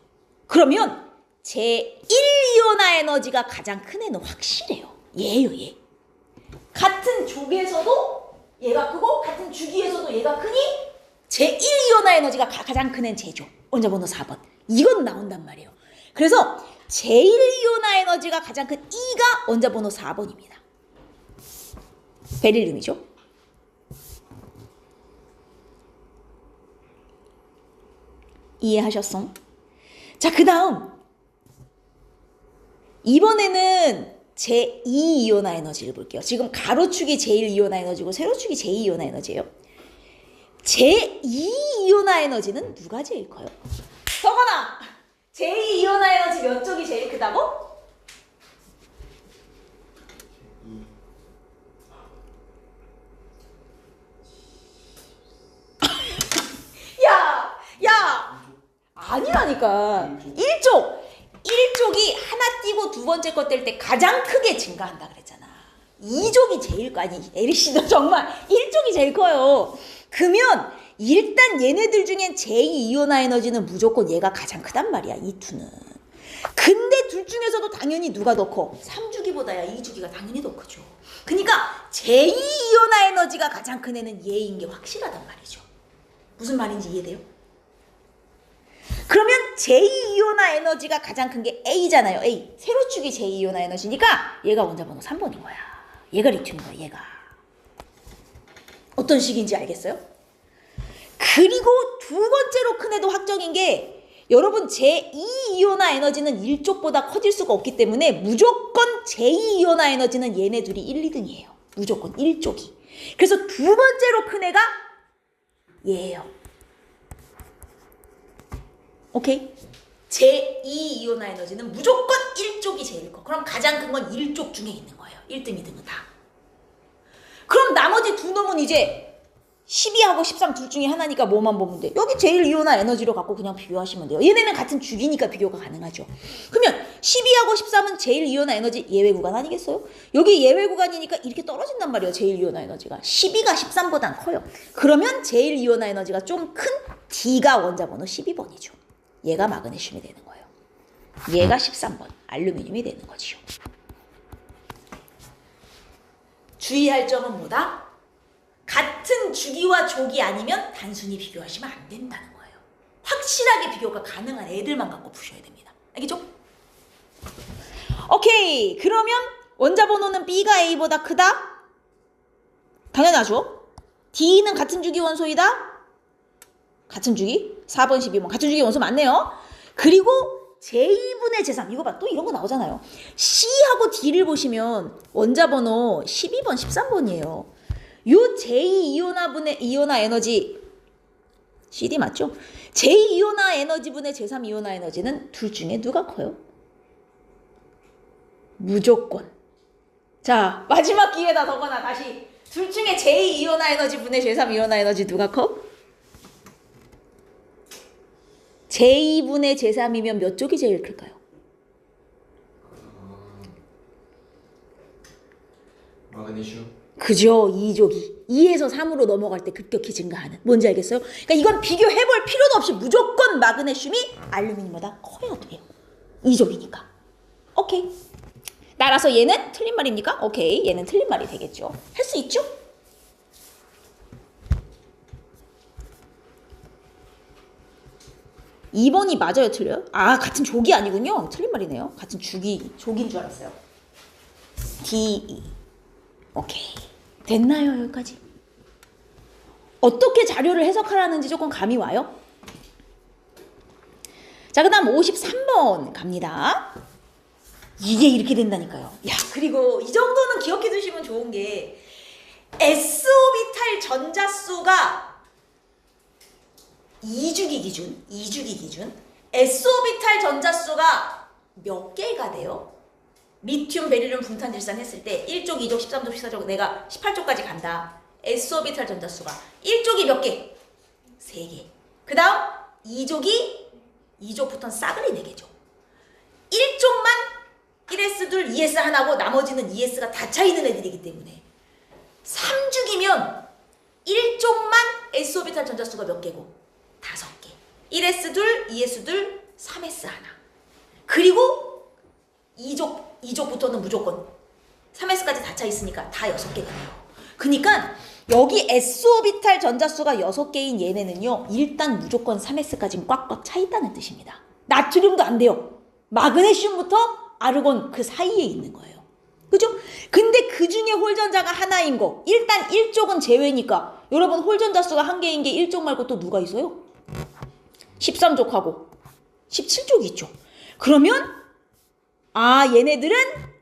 그러면 제1이온화 에너지가 가장 큰 애는 확실해요. 얘예요, 얘. 같은 족에서도 얘가 크고 같은 주기에서도 얘가 크니 제1이온화 에너지가 가장 큰 애는 쟤죠. 원자 번호 4번. 이건 나온단 말이에요. 그래서 제1이온화 에너지가 가장 큰 E가 원자 번호 4번입니다. 베릴륨이죠. 이해하셨어? 자, 그 다음 이번에는 제2이온화 에너지를 볼게요. 지금 가로축이 제1이온화 에너지고 세로축이 제2이온화 에너지예요. 제2이온화 에너지는 누가 제일 커요? 서건아! 제2이온화 에너지 몇 쪽이 제일 크다고? 야! 아니라니까. 1족이 하나 띄고 두 번째 거 뗄 때 가장 크게 증가한다 그랬잖아. 2족이 제일 아니 에리씨도 정말 1족이 제일 커요. 그러면 일단 얘네들 중엔 제2이온화 에너지는 무조건 얘가 가장 크단 말이야. 이 투는. 근데 둘 중에서도 당연히 누가 더 커? 3주기보다야 2주기가 당연히 더 크죠. 그러니까 제2이온화 에너지가 가장 큰 애는 얘인 게 확실하단 말이죠. 무슨 말인지 이해돼요? 그러면 제2이온화 에너지가 가장 큰 게 A잖아요. A. 세로축이 제2이온화 에너지니까 얘가 원자 번호 3번인 거야. 얘가 리튬인 거야. 얘가. 어떤 식인지 알겠어요? 그리고 두 번째로 큰 애도 확정인 게 여러분 제2이온화 에너지는 1쪽보다 커질 수가 없기 때문에 무조건 제2이온화 에너지는 얘네 둘이 1, 2등이에요. 무조건 1쪽이. 그래서 두 번째로 큰 애가 얘예요. 오케이? 제2이온화 에너지는 무조건 1쪽이 제일 커. 그럼 가장 큰 건 1쪽 중에 있는 거예요. 1등, 2등은 다. 그럼 나머지 두 놈은 이제 12하고 13 둘 중에 하나니까 뭐만 보면 돼. 여기 제일 이온화 에너지로 갖고 그냥 비교하시면 돼요. 얘네는 같은 주기니까 비교가 가능하죠. 그러면 12하고 13은 제일 이온화 에너지 예외 구간 아니겠어요? 여기 예외 구간이니까 이렇게 떨어진단 말이에요. 제일 이온화 에너지가. 12가 13보단 커요. 그러면 제일 이온화 에너지가 좀 큰 D가 원자 번호 12번이죠. 얘가 마그네슘이 되는 거예요. 얘가 13번 알루미늄이 되는 거지요. 주의할 점은 뭐다? 같은 주기와 조기 아니면 단순히 비교하시면 안 된다는 거예요. 확실하게 비교가 가능한 애들만 갖고 푸셔야 됩니다. 알겠죠? 오케이. 그러면 원자 번호는 B가 A보다 크다? 당연하죠. D는 같은 주기 원소이다? 같은 주기? 4번, 12번. 같은 주기 원소 맞네요. 그리고 J2분의 제3. 이거 봐. 또 이런 거 나오잖아요. C하고 D를 보시면 원자 번호 12번, 13번이에요. 요 제2이온화분의 이온화 에너지 CD 맞죠? 제2이온화 에너지분의 제3이온화 에너지는 둘 중에 누가 커요? 무조건. 자, 마지막 기회다 더거나 다시 둘 중에 제2이온화 에너지분의 제3이온화 에너지 누가 커? 제2분의 제3이면 몇 쪽이 제일 클까요? 마그네슘. 그죠. 2족이 2에서 3으로 넘어갈 때 급격히 증가하는. 뭔지 알겠어요? 그러니까 이건 비교해볼 필요도 없이 무조건 마그네슘이 알루미늄보다 커야 돼요. 2족이니까. 오케이. 따라서 얘는 틀린 말입니까? 오케이. 얘는 틀린 말이 되겠죠. 할 수 있죠? (2번이) 맞아요, 틀려요? 아, 같은 족이 아니군요. 틀린 말이네요. 같은 족인 줄 알았어요. DE. 오케이. 됐나요, 여기까지? 어떻게 자료를 해석하라는지 조금 감이 와요? 자, 그 다음 53번 갑니다. 이게 이렇게 된다니까요. 야, 그리고 이 정도는 기억해 두시면 좋은 게 s오비탈 전자수가 2주기 기준 s오비탈 전자수가 몇 개가 돼요? 리튬, 베릴륨, 분탄, 질산 했을 때 1족, 2족, 13족, 14족 내가 18족까지 간다. s오비탈 전자수가 1족이 몇 개? 3개. 그 다음 2족부터는 싸그리 4개죠. 1족만 1s 둘, 2s 하나고 나머지는 2s가 다 차있는 애들이기 때문에 3죽이면 1족만 s오비탈 전자수가 몇 개고? 5개. 1s 둘, 2s 둘, 3s 하나. 그리고 2족부터는 무조건 3s까지 다 차있으니까 다 6개가 돼요. 그러니까 여기 s오비탈 전자수가 6개인 얘네는요. 일단 무조건 3s까지는 꽉꽉 차있다는 뜻입니다. 나트륨도 안 돼요. 마그네슘부터 아르곤 그 사이에 있는 거예요. 그죠? 근데 그 중에 홀전자가 하나인 거. 일단 1족은 제외니까. 여러분 홀전자 수가 1개인 게 1족 말고 또 누가 있어요? 13족하고 17족이 있죠. 그러면 아, 얘네들은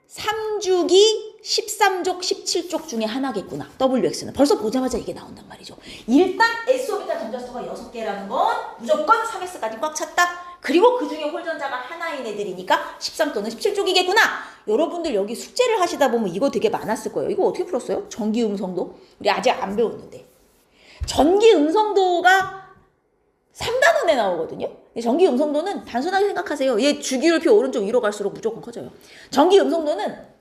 3주기 13족 17족 중에 하나겠구나. WX는. 벌써 보자마자 이게 나온단 말이죠. 일단 s오비탈 전자수가 6개라는 건 무조건 3s까지 꽉 찼다. 그리고 그 중에 홀전자가 하나인 애들이니까 13 또는 17쪽이겠구나. 여러분들 여기 숙제를 하시다 보면 이거 되게 많았을 거예요. 이거 어떻게 풀었어요? 전기음성도? 우리 아직 안 배웠는데. 전기음성도가 3단원에 나오거든요. 전기음성도는 단순하게 생각하세요. 얘 주기율표 오른쪽 위로 갈수록 무조건 커져요. 전기음성도는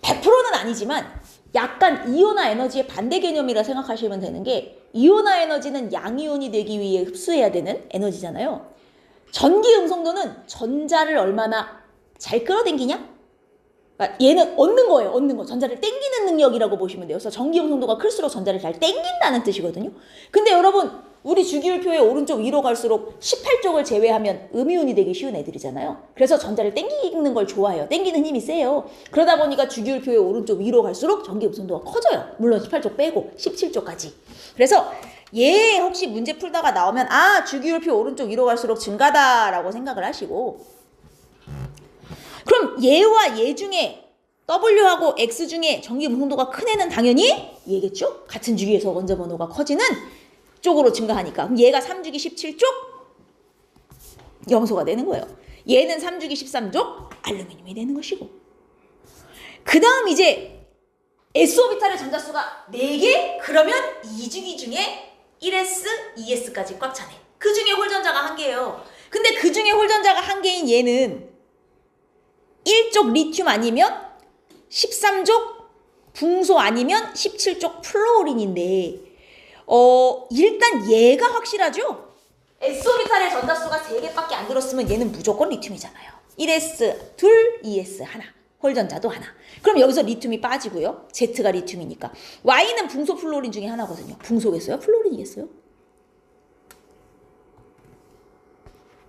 100%는 아니지만 약간 이온화 에너지의 반대 개념이라 생각하시면 되는 게 이온화 에너지는 양이온이 되기 위해 흡수해야 되는 에너지잖아요. 전기 음성도는 전자를 얼마나 잘 끌어당기냐? 그러니까 얘는 얻는 거예요. 얻는 거. 전자를 땡기는 능력이라고 보시면 돼요. 그래서 전기 음성도가 클수록 전자를 잘 땡긴다는 뜻이거든요. 근데 여러분 우리 주기율표의 오른쪽 위로 갈수록 18쪽을 제외하면 음이온이 되기 쉬운 애들이잖아요. 그래서 전자를 땡기는 걸 좋아해요. 땡기는 힘이 세요. 그러다 보니까 주기율표의 오른쪽 위로 갈수록 전기 음성도가 커져요. 물론 18쪽 빼고 17쪽까지. 그래서 얘 혹시 문제 풀다가 나오면 아, 주기율표 오른쪽 위로 갈수록 증가다라고 생각을 하시고, 그럼 얘와 얘 중에 W하고 X 중에 전기 음성도가 큰 애는 당연히 얘겠죠? 같은 주기에서 원자 번호가 커지는 쪽으로 증가하니까. 그럼 얘가 3주기 17쪽 염소가 되는 거예요. 얘는 3주기 13쪽 알루미늄이 되는 것이고. 그 다음 이제 s오비탈의 전자수가 4개? 그러면 2주기 중에 1s, 2s까지 꽉 차네. 그 중에 홀전자가 1개예요. 근데 그 중에 홀전자가 다단계인 얘는 1족 리튬 아니면 13족 붕소 아니면 17족 플로린인데 일단 얘가 확실하죠? S오비탈의 전자수가 3개밖에 안 들었으면 얘는 무조건 리튬이잖아요. 1s 둘, 2s 하나. 홀전자도 하나. 그럼 여기서 리튬이 빠지고요. Z가 리튬이니까. Y는 붕소 플로린 중에 하나거든요. 붕소겠어요? 플로린이겠어요?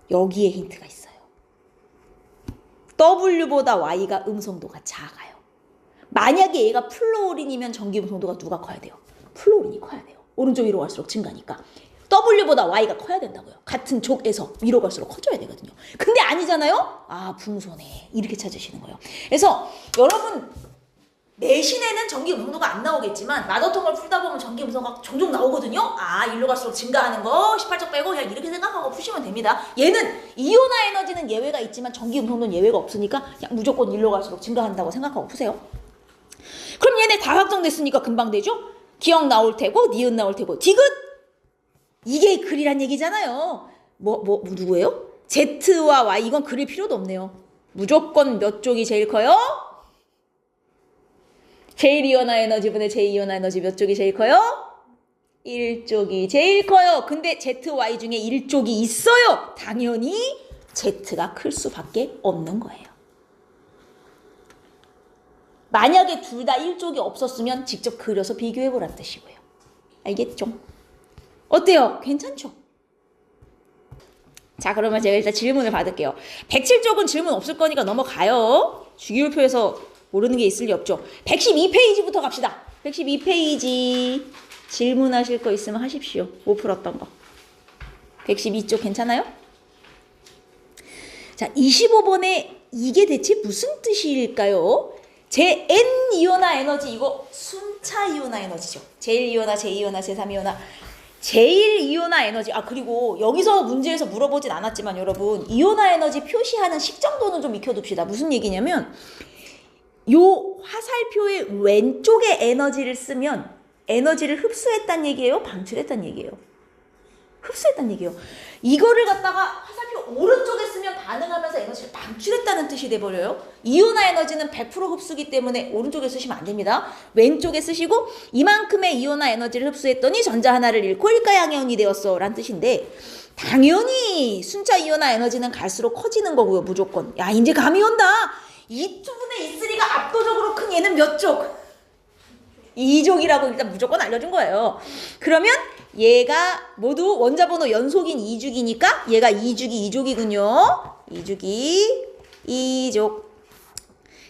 여기에 힌트가 있어요. W보다 Y가 음성도가 작아요. 만약에 얘가 플로린이면 전기 음성도가 누가 커야 돼요? 플로린이 커야 돼요. 오른쪽 위로 갈수록 증가니까. W보다 Y가 커야 된다고요. 같은 족에서 위로 갈수록 커져야 되거든요. 근데 아니잖아요? 아, 붕소네. 이렇게 찾으시는 거예요. 그래서 여러분 내신에는 전기 음성도가 안 나오겠지만 마더통을 풀다 보면 전기 음성도가 종종 나오거든요. 아, 일로 갈수록 증가하는 거 18쪽 빼고 그냥 이렇게 생각하고 푸시면 됩니다. 얘는 이온화 에너지는 예외가 있지만 전기 음성도는 예외가 없으니까 그냥 무조건 일로 갈수록 증가한다고 생각하고 푸세요. 그럼 얘네 다 확정됐으니까 금방 되죠? 기억 나올 테고 니은 나올 테고 디귿 이게 글이란 얘기잖아요. 누구예요? Z와 Y 이건 그릴 필요도 없네요. 무조건 몇 쪽이 제일 커요? 제1이온화 에너지분의 제2이온화 에너지 몇 쪽이 제일 커요? 1쪽이 제일 커요. 근데 ZY 중에 1쪽이 있어요. 당연히 Z가 클 수밖에 없는 거예요. 만약에 둘 다 1쪽이 없었으면 직접 그려서 비교해보라는 뜻이고요. 알겠죠? 어때요? 괜찮죠? 자, 그러면 제가 일단 질문을 받을게요. 107쪽은 질문 없을 거니까 넘어가요. 주기율표에서 모르는 게 있을 리 없죠. 112페이지부터 갑시다. 112페이지 질문하실 거 있으면 하십시오. 못 풀었던 거. 112쪽 괜찮아요? 자, 25번에 이게 대체 무슨 뜻일까요? 제 N이온화 에너지 이거 순차 이온화 에너지죠. 제1이온화, 제2이온화, 제3이온화 제1이온화 에너지 그리고 여기서 문제에서 물어보진 않았지만 여러분 이온화 에너지 표시하는 식정도는 좀 익혀둡시다. 무슨 얘기냐면 요 화살표의 왼쪽에 에너지를 쓰면 에너지를 흡수했단 얘기예요? 방출했단 얘기예요? 흡수했단 얘기예요. 이거를 갖다가 화살표 오른쪽에 쓰면 반응하면서 에너지를 방출했다는 뜻이 돼버려요. 이온화 에너지는 100% 흡수기 때문에 오른쪽에 쓰시면 안 됩니다. 왼쪽에 쓰시고 이만큼의 이온화 에너지를 흡수했더니 전자 하나를 잃고 일가양이온이 되었어 라는 뜻인데 당연히 순차 이온화 에너지는 갈수록 커지는 거고요. 무조건. 야, 이제 감이 온다. 2분의 2,3가 압도적으로 큰 얘는 몇 쪽? 2족이라고 일단 무조건 알려준 거예요. 그러면 얘가 모두 원자번호 연속인 2죽이니까 얘가 2죽이 2족이군요. 2죽이 2족.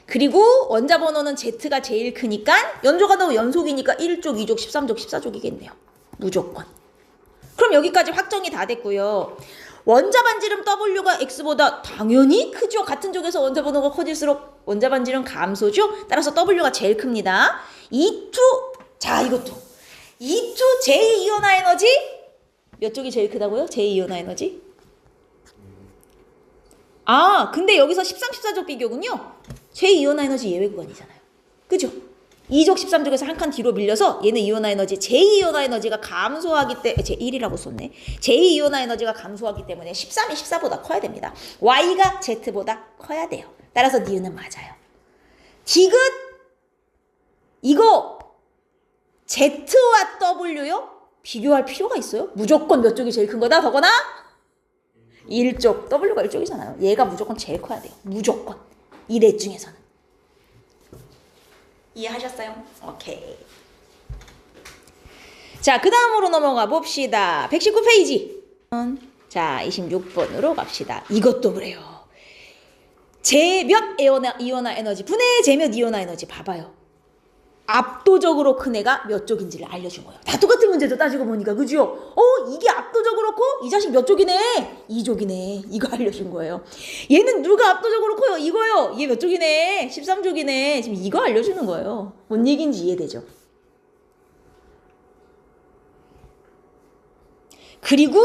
그리고 원자번호는 Z가 제일 크니까 연조가 연속이니까 1족, 2족, 13족, 14족이겠네요. 무조건. 그럼 여기까지 확정이 다 됐고요. 원자 반지름 W가 X보다 당연히 크죠. 같은 쪽에서 원자 번호가 커질수록 원자 반지름 감소죠. 따라서 W가 제일 큽니다. 자, 이것도 E2 제2이온화 에너지 몇 쪽이 제일 크다고요? 제2이온화 에너지? 근데 여기서 13, 14족 비교군요. 제2이온화 에너지 예외 구간이잖아요. 그죠? 2족 13족에서 한 칸 뒤로 밀려서 얘는 이온화 에너지 제2이온화 에너지가 감소하기 때문에 제1이라고 썼네. 제2이온화 에너지가 감소하기 때문에 13이 14보다 커야 됩니다. Y가 Z보다 커야 돼요. 따라서 니은은 맞아요. 디귿 이거 Z와 W요? 비교할 필요가 있어요? 무조건 몇 쪽이 제일 큰 거다? 더거나 1쪽. W가 1쪽이잖아요. 얘가 무조건 제일 커야 돼요. 무조건. 이 넷 중에서는. 이해하셨어요? 오케이. 자, 그 다음으로 넘어가 봅시다. 119페이지. 자, 26번으로 갑시다. 이것도 그래요. 제몇 이온화 에너지 분의 제몇 이온화 에너지 봐봐요. 압도적으로 큰 애가 몇 쪽인지를 알려준 거예요. 다 똑같은 문제도 따지고 보니까 그죠? 이게 압도적으로 커? 이 자식 몇 쪽이네? 2쪽이네. 이거 알려준 거예요. 얘는 누가 압도적으로 커요? 이거요. 얘 몇 쪽이네? 13쪽이네. 지금 이거 알려주는 거예요. 뭔 얘기인지 이해되죠? 그리고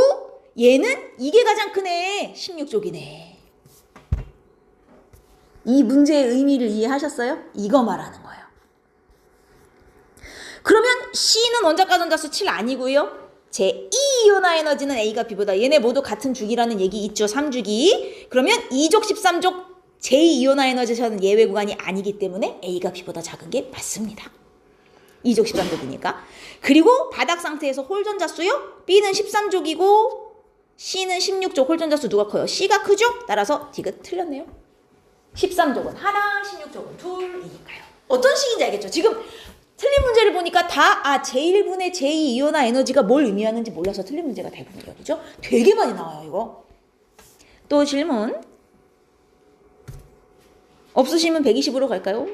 얘는 이게 가장 크네. 16쪽이네. 이 문제의 의미를 이해하셨어요? 이거 말하는 거예요. 그러면 C는 원자가 전자수 7 아니고요. 제2 이온화 에너지는 A가 B보다 얘네 모두 같은 주기라는 얘기 있죠. 3주기. 그러면 2족 13족 제2이온화 에너지에서는 예외 구간이 아니기 때문에 A가 B보다 작은 게 맞습니다. 2족 13족이니까. 그리고 바닥 상태에서 홀전자 수요? B는 13족이고 C는 16족. 홀전자 수 누가 커요? C가 크죠? 따라서 D가 틀렸네요. 13족은 하나, 16족은 둘이니까요. 어떤 식인지 알겠죠? 지금 틀린 문제를 보니까 다 제1분의 제2이온화 에너지가 뭘 의미하는지 몰라서 틀린 문제가 대부분이에요. 그죠? 되게 많이 나와요, 이거. 또 질문? 없으시면 120으로 갈까요?